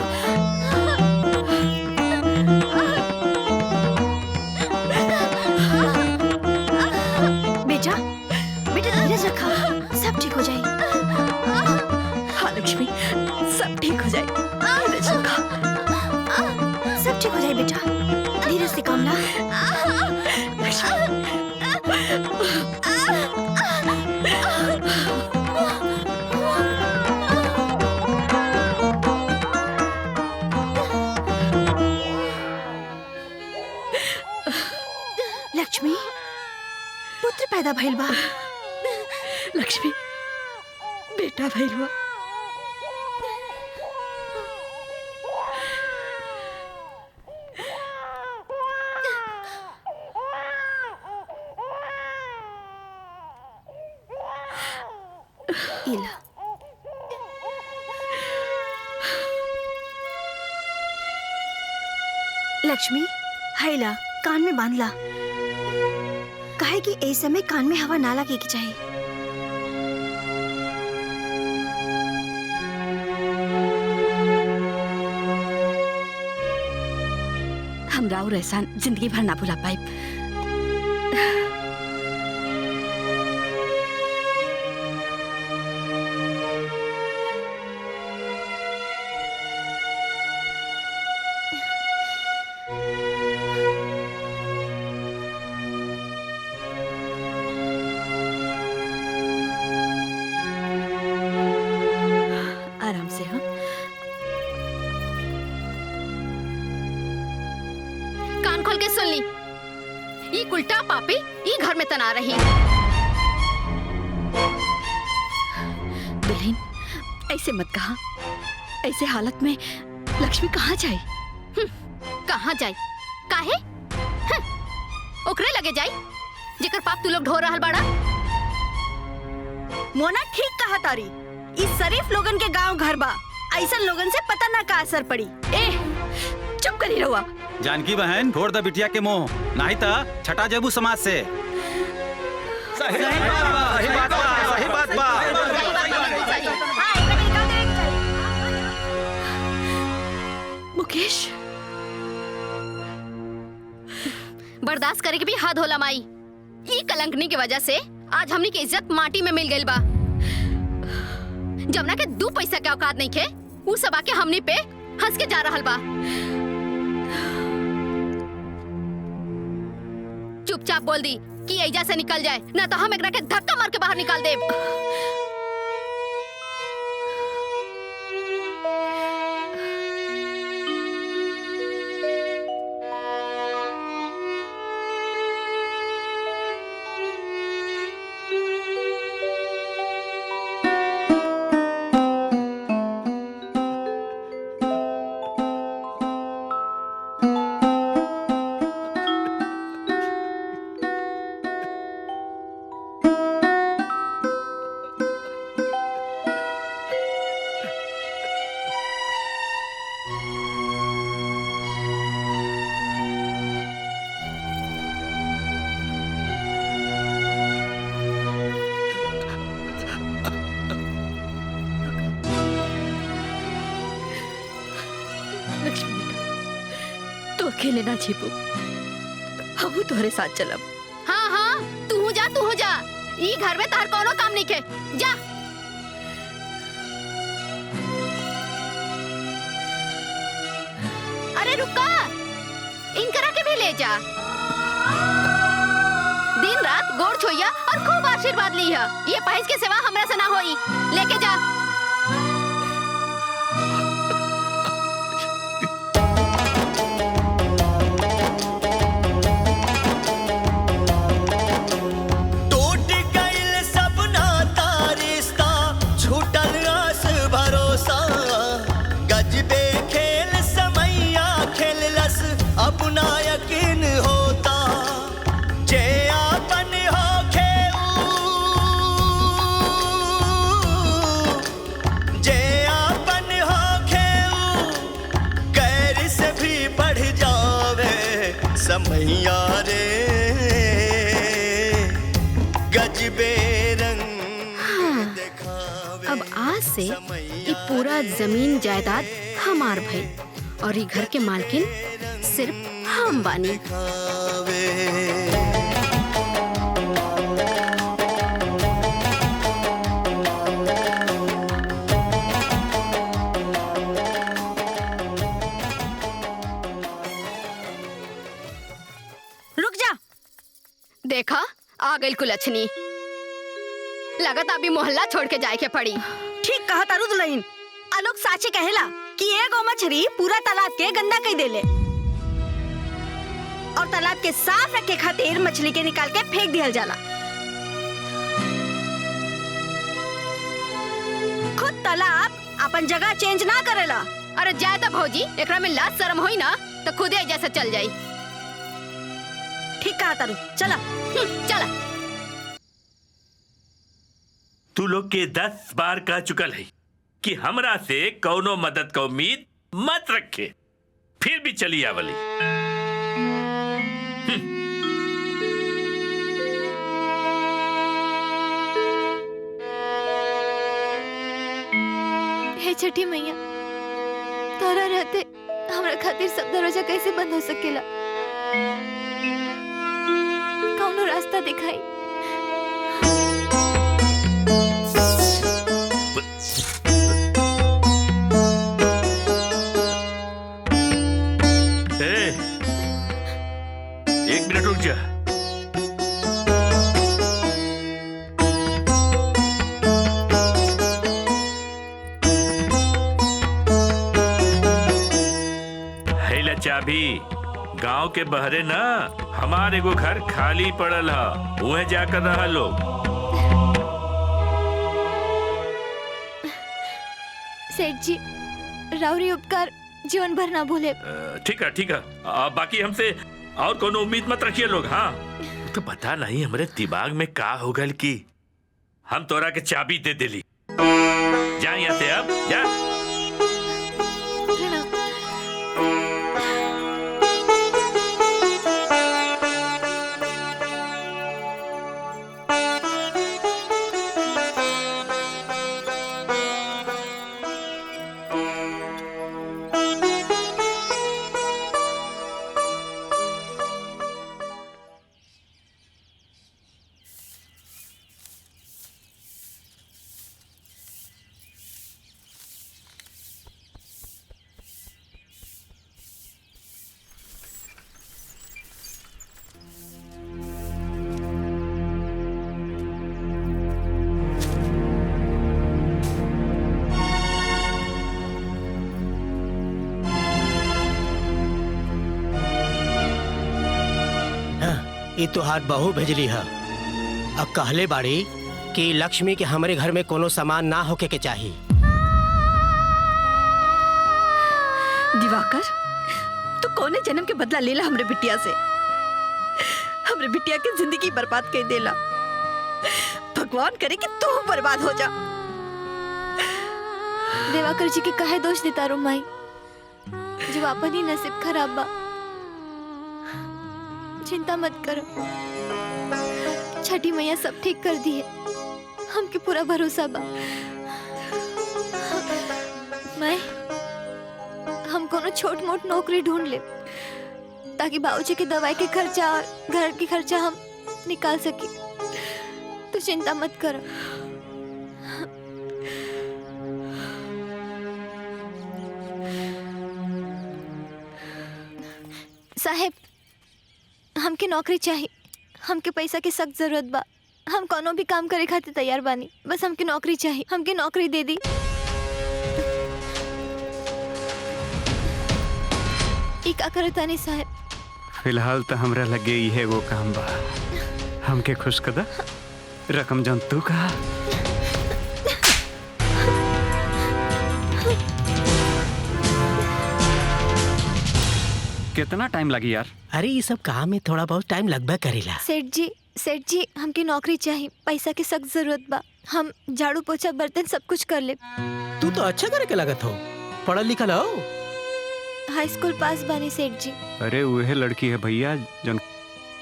बेटा बेटा धीरज रखा, सब ठीक हो जाए। हाँ लक्ष्मी, सब ठीक हो जाए। धीरज रखा। सब ठीक हो जाए बेटा, धीरज से काम ला। लक्ष्मी पुत्र पैदा भइल बा। लक्ष्मी बेटा भइल बा। इला लक्ष्मी हैला कान में बांध ला, काहे कि ए समय कान में हवा ना लगे के चाहिए। हम राव एहसान जिंदगी भर ना भुला पाए। आराम से। हाँ कान खोल के सुन ली, ये उल्टा पापी ये घर में तना रही। ऐसे मत कहा। ऐसे हालत में लक्ष्मी कहाँ जाए? कहाँ जाए? काहे? ओकरे लगे जाई जेकर पाप तू लोग ढो रहल बाड़ा। मोना ठीक कहा तारी। इस शरीफ लोगन के गांव घर बा, ऐसा लोगन से पता ना का असर पड़ी। ए चुप करी रहुआ। जानकी बहन फोड़ द बिटिया के मुंह, नहीं ता छटा जेबू समाज से। सही बात बा। मुकेश, बर्दाश्त करे के भी हद होला माई। ई कलंकनी की वजह से आज हमनी के इज्जत माटी में मिल गइल बा। जमुना के 2 पैसा के औकात नहीं खे, उ सब आके हमनी पे हंस के जा रहल बा। चुपचाप बोल दी कि एजा से निकल जाए, ना तो हम एकरा के धक्का मार के बाहर निकाल देब। अकेले ना छिपो, हम तोहरे साथ चलब। हाँ, तू जा। ई घर में तार कोनो काम नहीं के, जा। अरे रुका, इनकरा के भी ले जा। दिन रात गोड़ छोइया और खूब आशीर्वाद लिया। ये पहेज के सेवा हमरा से ना होई, लेके जा। समैया रे गजबे रंग दिखावे। अब आज से ये पूरा जमीन जायदाद हमार भई और ये घर के मालकिन सिर्फ हम बानी। देखा आ गई कुलछनी। लगत अभी मोहल्ला छोड़ के जाए के पड़ी। ठीक कहा तारू दुल्हन। आलोक साचे कहेला कि एगो मछली पूरा तालाब के गंदा कई देले और तालाब के साफ रखे खातिर मछली के निकाल के फेंक दिया जाला। खुद तालाब अपन जगह चेंज ना करेला। अरे जाए तो भौजी, एकरा में लाज शर्म होई ना तो खुदे एजा से चल जाई। ठीक कहा तारू, चला। चला। तू लोग के 10 बार कह चुकल है कि हमरा से कौनो मदद का उम्मीद मत रखे, फिर भी चली आवली। हे छठी मैया, तोरा रहते हमरा खातिर सब दरवाजा कैसे बंद हो सकेला? कौनो रास्ता दिखाई। एक मिनट रुक जा। हैला चाबी। गांव के बहरे ना हमारे को घर खाली पड़ल है, वह जाकर रहा लोग। सेठ जी, राउरी उपकार जीवन भर ना भूले। ठीक है ठीक है। बाकी हमसे और कोनो उम्मीद मत रखिए लोग। हाँ तो पता नहीं हमारे दिमाग में का हो गल की हम तोरा के चाबी दे देली। जा यहाँ से अब जा। ये तुहार बहू भेजली है। अब कहले बाड़ी कि लक्ष्मी के हमारे घर में कोनो सामान ना होके के चाहिए। दिवाकर, तू कौने जन्म के बदला लेला हमरे बिटिया से? हमरे बिटिया की जिंदगी बर्बाद कर देला। भगवान करे कि तू बर्बाद हो जा। देवाकर जी के काहे दोष देता रो माई, जब अपन ही नसीब खराब बा। चिंता मत करो, छठी मैया सब ठीक कर दी है। हमके पूरा भरोसा बा। मैं हम कोनो छोट मोट नौकरी ढूंढ ले ताकि बाबूजी के दवाई के खर्चा और घर के खर्चा हम निकाल सके। तो चिंता मत करो। साहेब, हमके नौकरी चाहिए। हमके पैसा की सख्त जरूरत बा। हम कोनो भी काम करे खातिर तैयार बानी, बस हमके नौकरी चाहिए। हमके नौकरी दे दी। ई का करता नहीं साहेब? फिलहाल तो हमरा लगे ये वो काम बा। हमके खुश कदा रकम जन तू कहा। कितना टाइम लगी यार? अरे ये सब काम में थोड़ा बहुत टाइम लगभग करेला। सेठ जी हमके नौकरी चाहिए। पैसा की सख्त जरूरत बा। हम झाड़ू पोछा बर्तन सब कुछ कर ले। तू तो अच्छा करे के लगत हो। पढ़ल लिखल हो? हाई स्कूल पास बानी सेठ जी। अरे वह लड़की है भैया जन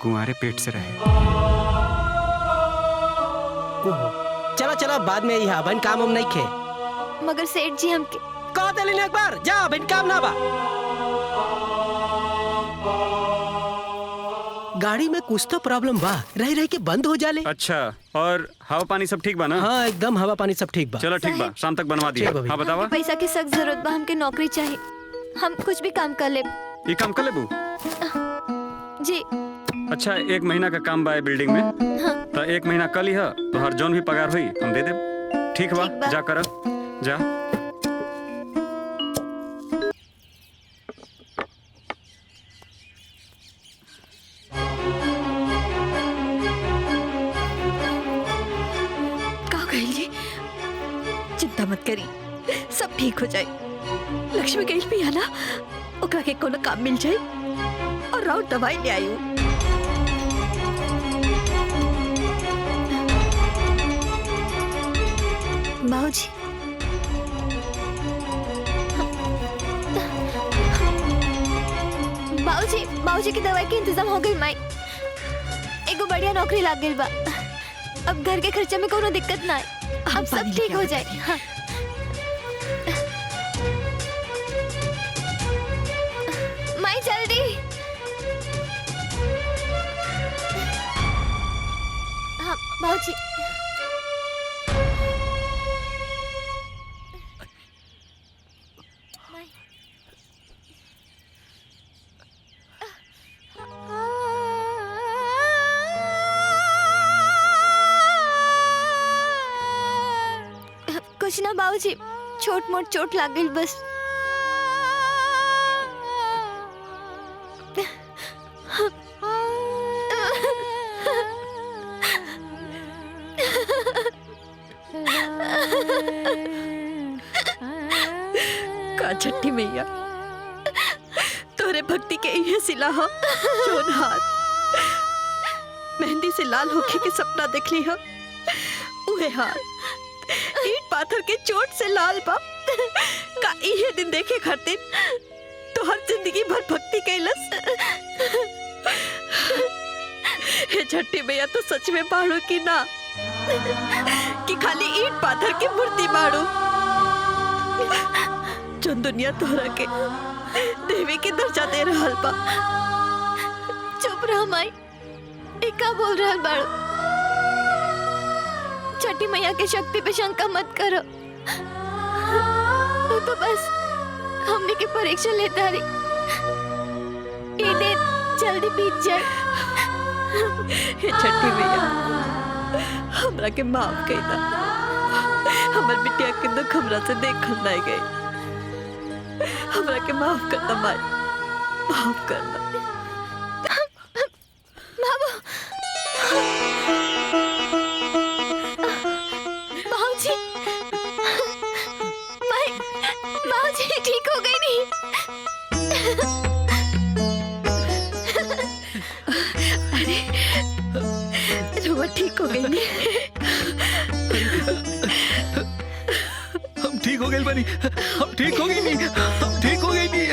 कुंवारे पेट से रहे। चला चला बाद में यहाँ बन काम हम नहीं खे। मगर सेठ जी हमके कहा दिली एक बार जा बन काम ना बा। गाड़ी में कुछ तो प्रॉब्लम बा, रह रह के बंद हो जाले। अच्छा, और हवा पानी सब ठीक बा ना? हाँ एकदम हवा पानी सब ठीक बा। चलो ठीक बा, शाम तक बनवा दिया। हाँ बतावा। पैसा की सख्त जरूरत बा। हमके नौकरी चाहिए। हम कुछ भी काम कर ले। ये काम कर ले बू? जी। अच्छा, 1 महीना का काम बा बिल्डिंग में। हाँ। तो 1 महीना कल ही है तो हर जौन भी पगार हुई हम दे दे। ठीक बा, जा कर जा। चिंता मत करी, सब ठीक हो जाए। लक्ष्मी कहीं भी आना ओकरा के कोनो काम मिल जाए और राउत दवाई ले आयु। बाबूजी, बाबूजी की दवाई के इंतजाम हो गई। माई एगो बढ़िया नौकरी लाग गई बा। अब घर के खर्चे में कोनो दिक्कत ना है। अब सब ठीक हो जाए। हाँ। माई जल्दी। हाँ बाबूजी। कुछ ना बाबूजी, छोट मोट चोट लग गई बस। हाँ छठी मैया, तोरे भक्ति के ये सिला हो जोन हाथ मेहंदी से लाल होके के सपना देख ली हो, उहे हाथ ईट पाथर के चोट से लाल बा का ये दिन देखे खातिर तो हर जिंदगी भर भक्ति कैलस। हे छठी मैया तो सच में बाड़ू की ना कि खाली ईट पाथर की मूर्ति बाड़ू, जो दुनिया तोहरा के देवी के दर्जा दे रहल बा। चुप रह माई, का बोल रहल बाड़ू? छठी मैया के शक्ति पे शंका मत करो, तो बस हमने की परीक्षा लेता रही, ये दिन जल्दी बीत जाए। हे छठी मैया, हमरा के माफ कर दा, हमर बिटिया के दुख हमरा से देखल नहीं गई, हमरा के माफ कर दा माई, माफ कर दा। बाबू, बाबूजी, बाबूजी ठीक हो गई नहीं? रुआ ठीक हो गई नहीं? हम ठीक हो गए बनी, हम ठीक हो गई नहीं, हम ठीक हो गई नहीं।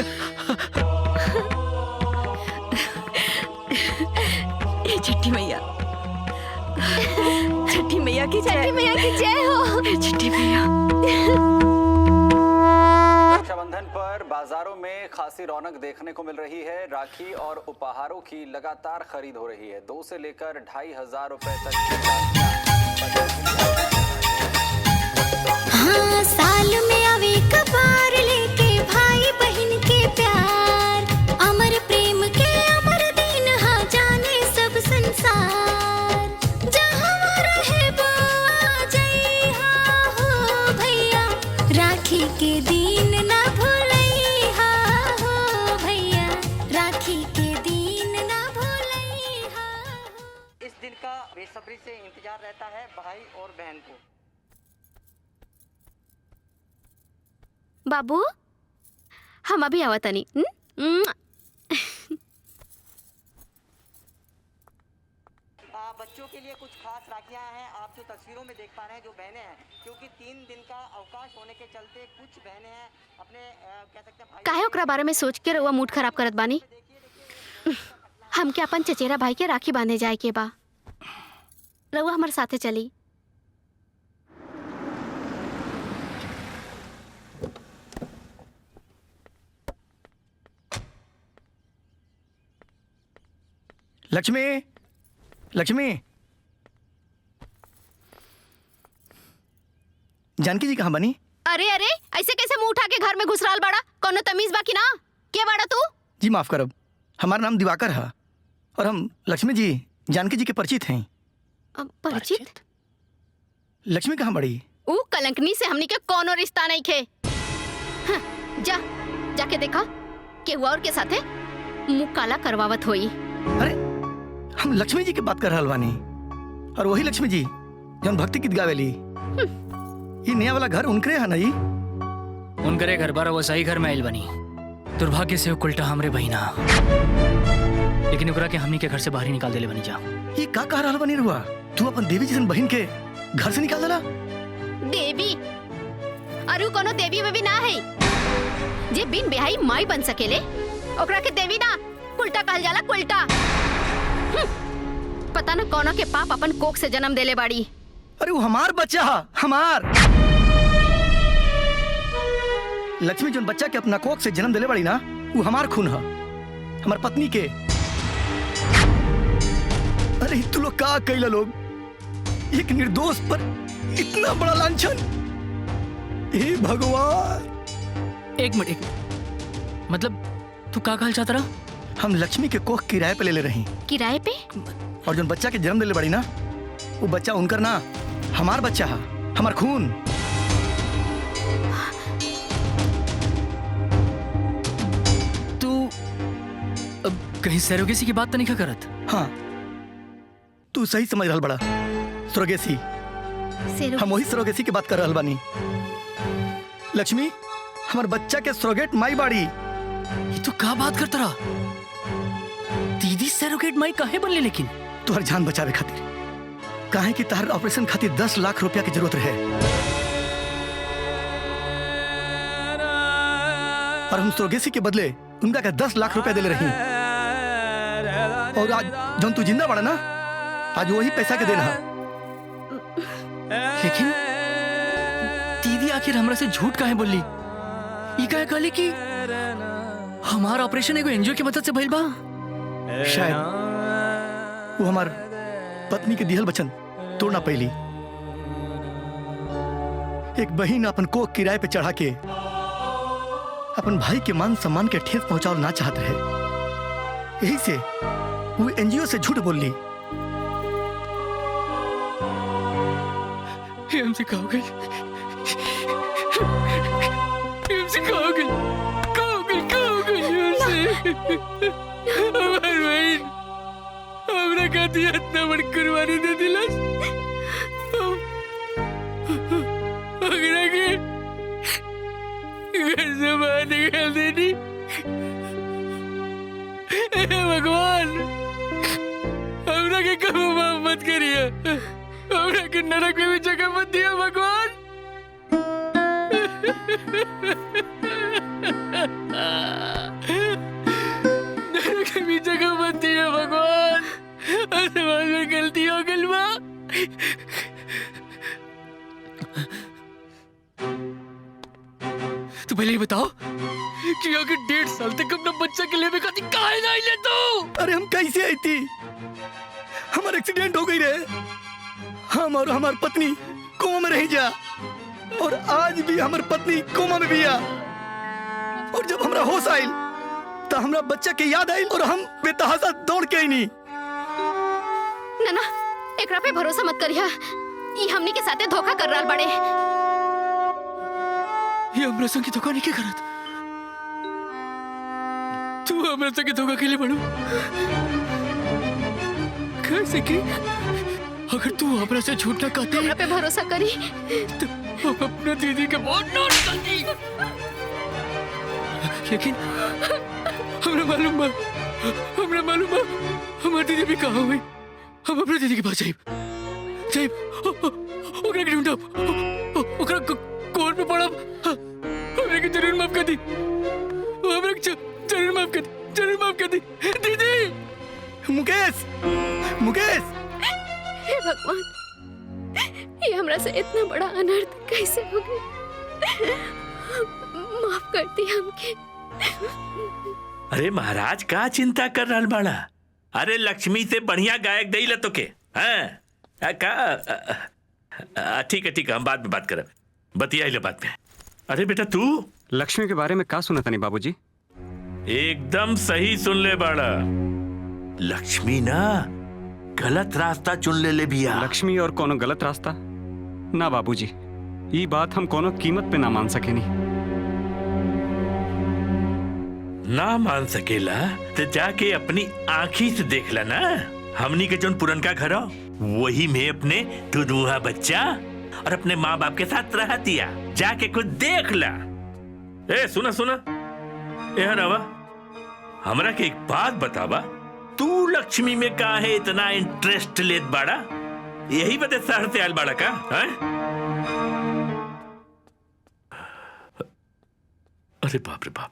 छठी मैया, छठी मैया की जय, छठी मैया की जय हो। छठी मैया। रक्षाबंधन पर बाजारों में खासी रौनक देखने को मिल रही है। राखी और उपहारों की लगातार खरीद हो रही है। 2 से लेकर 2,500 रुपए तक। हाँ, साल में आवे कबार लेके भाई बहन के प्यार, अमर प्रेम के अमर दिन हाँ जाने सब संसार, जहाँ रहे वो आ जाई हाँ हो भैया, राखी के दिन ना भूलई हाँ हो भैया, राखी के दिन ना भूलई हाँ। इस दिन का बेसब्री से इंतजार रहता है भाई और बहन को। बाबू, हम अभी आवतनी। बच्चों के लिए कुछ खास राखियां हैं, आप जो तस्वीरों में देख पा रहे हैं जो बहनें हैं, क्योंकि 3 दिन का अवकाश होने के चलते कुछ बहनें हैं अपने कह सकते हैं काहे ओकरा बारे में सोच के रउआ मूड खराब करत बानी? हमके अपन चचेरा भाई के राखी बांधे जाए के बा, रउआ हमारे साथे चली। लक्ष्मी, लक्ष्मी, जानकी जी कहाँ बनी? अरे अरे, ऐसे कैसे मुंह उठा के घर में घुस रहल बाड़ा? कोनो तमीज बाकी ना? के बाड़ा तू? जी माफ करब, हमारा नाम दिवाकर है और हम लक्ष्मी जी जानकी जी के परिचित हैं। परिचित? लक्ष्मी कहाँ बड़ी? ऊ कलंकनी से हमनी के कोनो रिश्ता नहीं खे। हाँ, जाके देखा के हुआ और के साथे मुंह काला करवावत होई। अरे हम लक्ष्मी जी की बात कर रहल बानी, और वही लक्ष्मी जी जौन भक्ति गीत गावेली। ये नया वाला घर उनकरे है ना? जी उनकरे घर बार वो सही घर में आइल बनी। दुर्भाग्य से उल्टा हमरे बहिना, लेकिन ओकरा के हमनी के घर से बाहर ही निकाल देले बनी जा। ये का कह रहल बनी रुआ? तू अपन देवी जैसन बहन के घर से निकाल देला? देवी? अरे कोनो देवी में भी ना है जे बिन बेहाई माई बन सकेले, ओकरा के देवी ना उल्टा कहल जाला, उल्टा। पता न कौनो के पाप अपन कोख से जन्म देले बाड़ी। अरे वो हमार बच्चा है, हमार लक्ष्मी जोन बच्चा के अपना कोख से जन्म देले बाड़ी ना, वो हमार खून है, हमार पत्नी के। अरे तू लोग का कैला लोग? एक निर्दोष पर इतना बड़ा लांछन! हे भगवान! एक मिनट, मतलब तू का कहल चाहता रहा? हम लक्ष्मी के कोख किराए पे ले रही। किराए पे? और जो बच्चा के जन्म दिले बड़ी ना, वो बच्चा उनकर ना, हमार बच्चा है, हमार खून। तू अब कहीं सरोगेसी की बात तो नहीं करत? हाँ, तू सही समझ रहल बड़ा। सरोगेसी, हम वही सरोगेसी की बात कर रहल बानी। लक्ष्मी हमार बच्चा के सरोगेट माई बाड़ी। ये तो का बात करता रहा? दीदी सरोगेट माई काहे बनले लेकिन? तुहर जान बचावे खातिर, काहे कि तहर ऑपरेशन खातिर 10 लाख रुपया की जरूरत रहे और हम सरोगेसी के बदले उनका का 10 लाख रुपया देले रही। और आज जब तू जिंदा बड़ा ना, आज वही पैसा के देना। लेकिन दीदी आखिर हमरा से झूठ काहे बोली? ये काहे कहली कि हमारा ऑपरेशन एगो एनजीओ की मदद से भइल बा? शायद वो हमार पत्नी के दिहल वचन तोड़ना पहली। एक बहन अपन कोख किराए पे चढ़ा के अपन भाई के मान सम्मान के ठेस पहुंचाओ ना चाहत रहे, यही से वो एनजीओ से झूठ बोल ली। हमसे कहोगे, हमसे कहोगे, कहोगे, कहोगे हमसे। हमार बहन हमरा खातिर इतना बड़ कुर्बानी दे दिलस, अगरा के घर से बाहर निकाल देनी। भगवान हमरा के कभी माफ मत करिए, हमरा के नरक में भी जगह मत दिया भगवान। नरक में भी जगह मत दिया भगवान। समाज में गलती हो गई बा। तो पहले ये बताओ कि अगर 1.5 साल तक अपना बच्चा के लिए खाती काहे नहीं ले तो? अरे हम कैसे आई थी? हमारा एक्सीडेंट हो गई रहे, हम और हमार पत्नी कोमा में रह जा, और आज भी हमार पत्नी कोमा में भी आ। और जब हमरा होश आइल तो हमरा बच्चा के याद आइल और हम बेतहासा दौड़ के आई नहीं। ना एकरा पे भरोसा मत करिया, ये हमनी के साथे धोखा कर रहा बड़े। ये हमरा संग धोखा नहीं के करत, तू हमरा संग धोखा के लिए बड़ू कैसे की? अगर तू हमरा से झूठ ना कहती, हमरा पे भरोसा करी तो हम अपना दीदी के बहुत नोट करती। लेकिन हमरा मालूम बा हमारी दीदी भी कहाँ हुई। हम अपने दीदी के पास जाइब ओकरा के ढूंढब, ओकरा कोर्ट में पड़ब। हमरा के जरूर माफ कर दी, हमरा के जरूर माफ कर दी दीदी। मुकेश हे भगवान, ये हमरा से इतना बड़ा अनर्थ कैसे हो गया? माफ कर दी हमके। अरे महाराज का चिंता कर रहा बाड़ा? अरे लक्ष्मी से बढ़िया गायक दई तो के ठीक है हम बाद में बात करब, बतिया बाद में। अरे बेटा तू लक्ष्मी के बारे में का सुना था नहीं बाबूजी? एकदम सही सुन ले बाड़ा, लक्ष्मी ना गलत रास्ता चुन ले बिया। लक्ष्मी और कोनो गलत रास्ता ना बाबूजी, ये बात हम कोनो कीमत पे ना मान सके नहीं। ना मान सकेला तो जाके अपनी आँखी से देख ला ना। हमनी के जोन पुरनका घर हो वही में अपने दुधुआ बच्चा और अपने माँ बाप के साथ रह दिया, जाके कुछ देख ला। ए सुना ए रवा, हमरा के एक बात बतावा, तू लक्ष्मी में काहे इतना इंटरेस्ट लेत बाड़ा? यही बदे शहर से आयल बाड़ा का? अरे बाप रे बाप,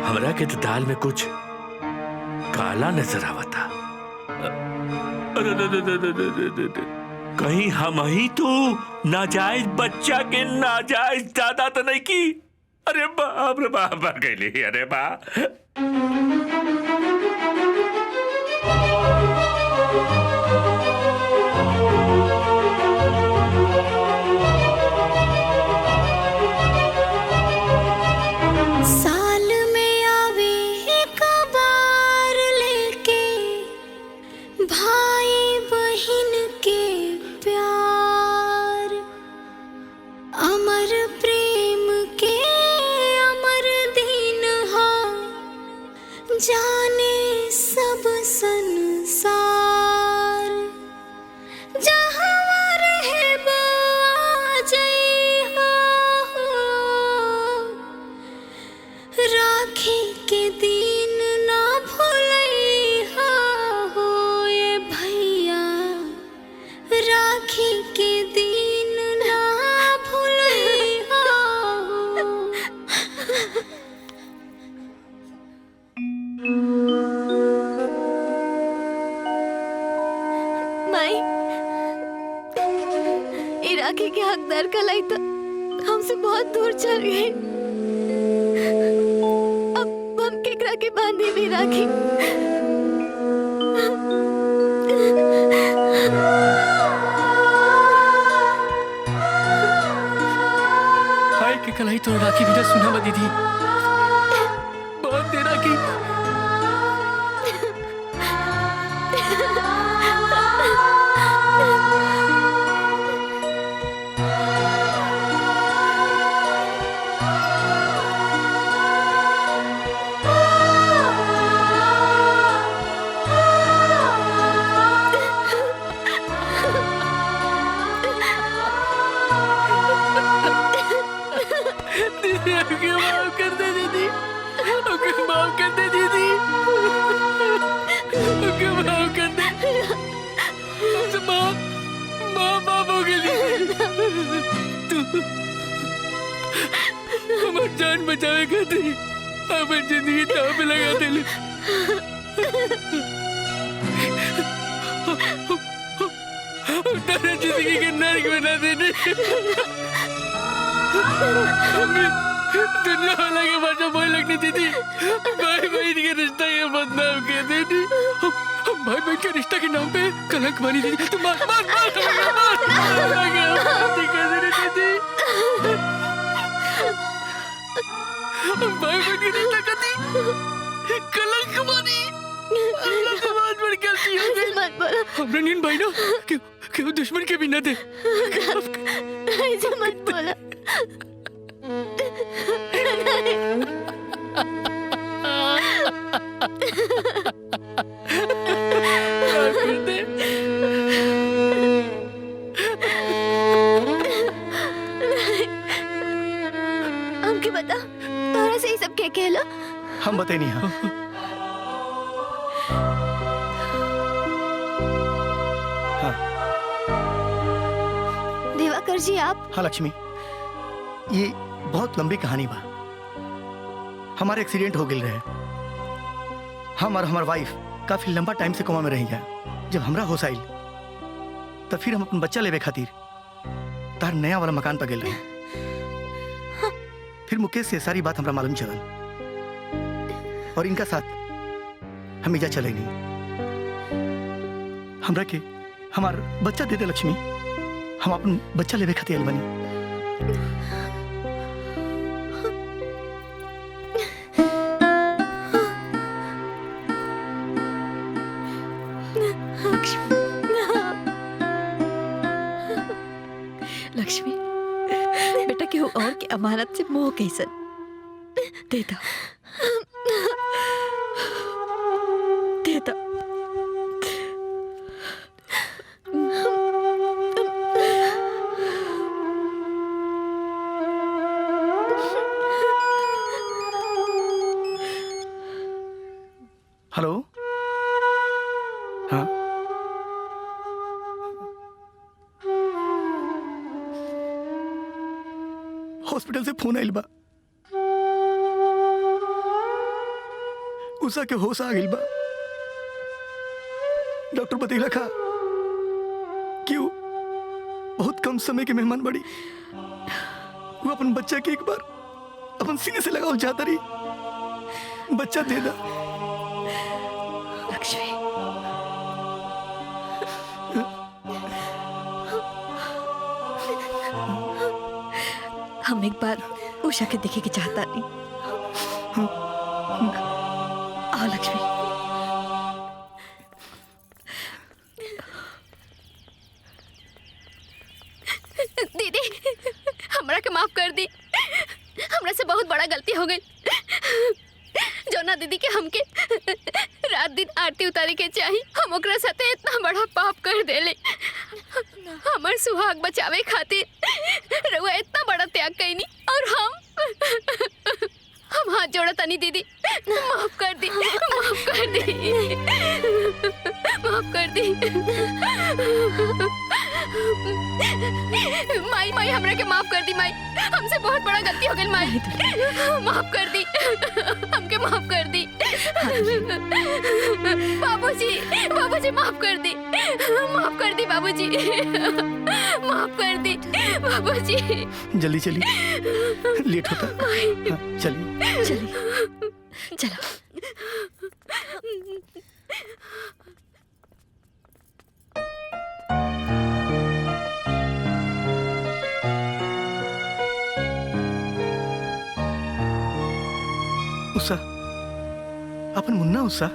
हमरा के तो दाल में कुछ काला नजर आवता। कहीं हम ही तो नाजायज बच्चा के नाजायज दादा तो नहीं की? अरे बाप रे बाप गई। अरे बाप साल में आवे एक बार लेके भाई बहन के प्यार, अमर प्रेम के अमर दिन हो, जाने सब संसार। जहाँ रहे बा जई हो, माई ई राखी के हकदार कलाई तो हमसे बहुत दूर चल गई। अब हम केकरा के बांधी भी राखी। हाय के कलाई तो राखी भी सुना बदी थी। बहुत देर राखी। दीदी हमके माफ कर दे दीदी, हमके माफ कर दे दीदी, हमके माफ कर दे। हमसे माफ हो गई। तू हमारी जान बचावे खातिर हमारी जिंदगी दांव पे लगा देली। तेरी जिंदगी के नर्क बना देने। दुनिया वाला के भाषा बोल लगनी थी। भाई बहन के रिश्ता के बदनाम कर देती। हम भाई बहन के रिश्ता के नाम पे कलंक मारी थी। तुम मार मार मार हम भाई बहन के रिश्ता करती कलंक मारी। अल्लाह से बहुत बड़ी गलती हो गई। हमने नींद भाई ना क्यों दुश्मन के भी न थे। ऐसे मत बोला। हमके बता तोरा से ही सब क्या कहला। हम बताए नहीं। हाँ दिवाकर जी आप। हाँ लक्ष्मी, ये बहुत लंबी कहानी बा। हमारे एक्सीडेंट हो गई रहे। हम और हमार वाइफ काफी लंबा टाइम से कोमा में रही गया। जब हमरा होश आइल तब फिर हम अपन बच्चा लेवे खातिर तार नया वाला मकान पर गए रहे। फिर मुकेश से सारी बात हमरा मालूम चलल और इनका साथ हम इजा चले नहीं। हमरा के हमार बच्चा दे दे लक्ष्मी, हम अपन बच्चा लेवे खातिर आइल बनी। लक्ष्मी बेटा केहू और के अमानत से मोह कैसन दे दो, दे दो। हेलो, हाँ हॉस्पिटल से फोन आइल बा। उषा के होश आ गइल बा। डॉक्टर बतैला खा कि वो बहुत कम समय के मेहमान बड़ी। वो अपन बच्चा के एक बार अपन सीने से लगाओ चाहता रही। बच्चा दे दा लक्ष्मी। हम एक बार उषा के देखे के चाहता नहीं। आओ लक्ष्मी। दीदी हमरा के माफ कर दी। हमरा से बहुत बड़ा गलती हो गई। जौना दीदी के हमके रात दिन आरती उतारे के चाहिए, हम ओकरा साथे इतना बड़ा पाप कर देले। हमर सुहाग बचावे खातिर रउआ इतना बड़ा त्याग कईनी और हम हाथ जोड़ा तनी दीदी, माफ कर दी, माफ कर दी, माफ कर दी। माई माई हमरा के माफ कर दी। माई हमसे बहुत बड़ा गलती हो गई। माई माफ कर दी, हमके माफ कर दी। बाबूजी बाबूजी मुझे माफ कर दी, माफ कर दी बाबूजी, माफ कर दी बाबूजी। जल्दी चलिए, लेट होता है। हाँ, चलिए चलिए चलो। उषा, अपन मुन्ना उषा,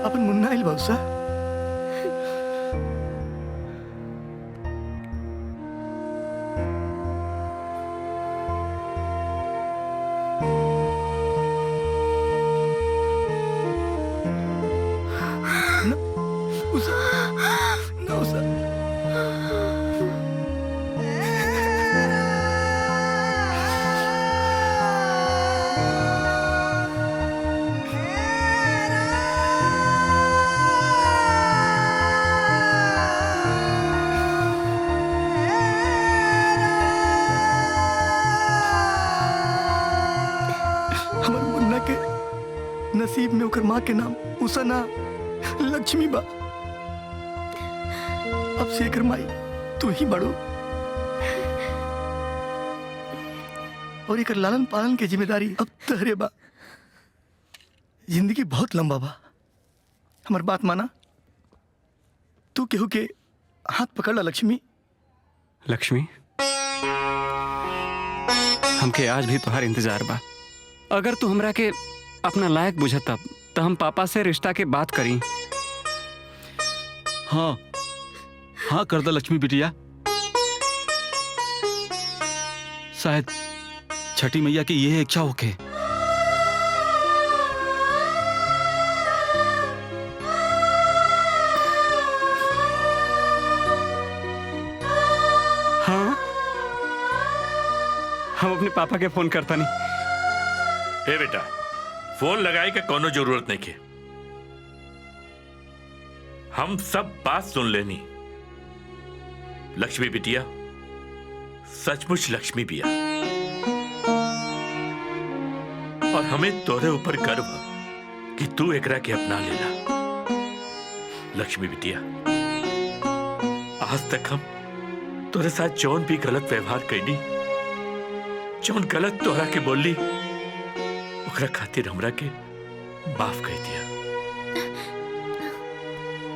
अपन मुन्ना आइल बा उषा। नसीब में ओकर माँ के नाम उषा ना लक्ष्मी बा। अब से एकर माई तू ही बड़ो और एकर लालन पालन के जिम्मेदारी अब तहरे बा। जिंदगी बहुत लंबा बा, हमार बात माना। तू केहू के हाथ पकड़ ला लक्ष्मी। लक्ष्मी, हमके आज भी तुम्हार इंतजार बा। अगर तू हमरा के अपना लायक बुझता तो हम पापा से रिश्ता के बात करी। हाँ हाँ कर दो लक्ष्मी बिटिया। शायद छठी मैया की यह इच्छा होके। हाँ, हम अपने पापा के फोन करता नहीं। हे बेटा, फोन लगाए का कोनो जरूरत नहीं के। हम सब बात सुन लेनी। लक्ष्मी बिटिया सचमुच लक्ष्मी बिया और हमें तोरे ऊपर गर्व है कि तू एकरा के अपना लेला। लक्ष्मी बिटिया, आज तक हम तोरे साथ जौन भी गलत व्यवहार कैनी, जौन गलत तोरा के बोली, ओकरा खातिर हमरा के माफ कर दिया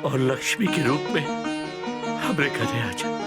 और लक्ष्मी के रूप में हमरे घरे आ जा।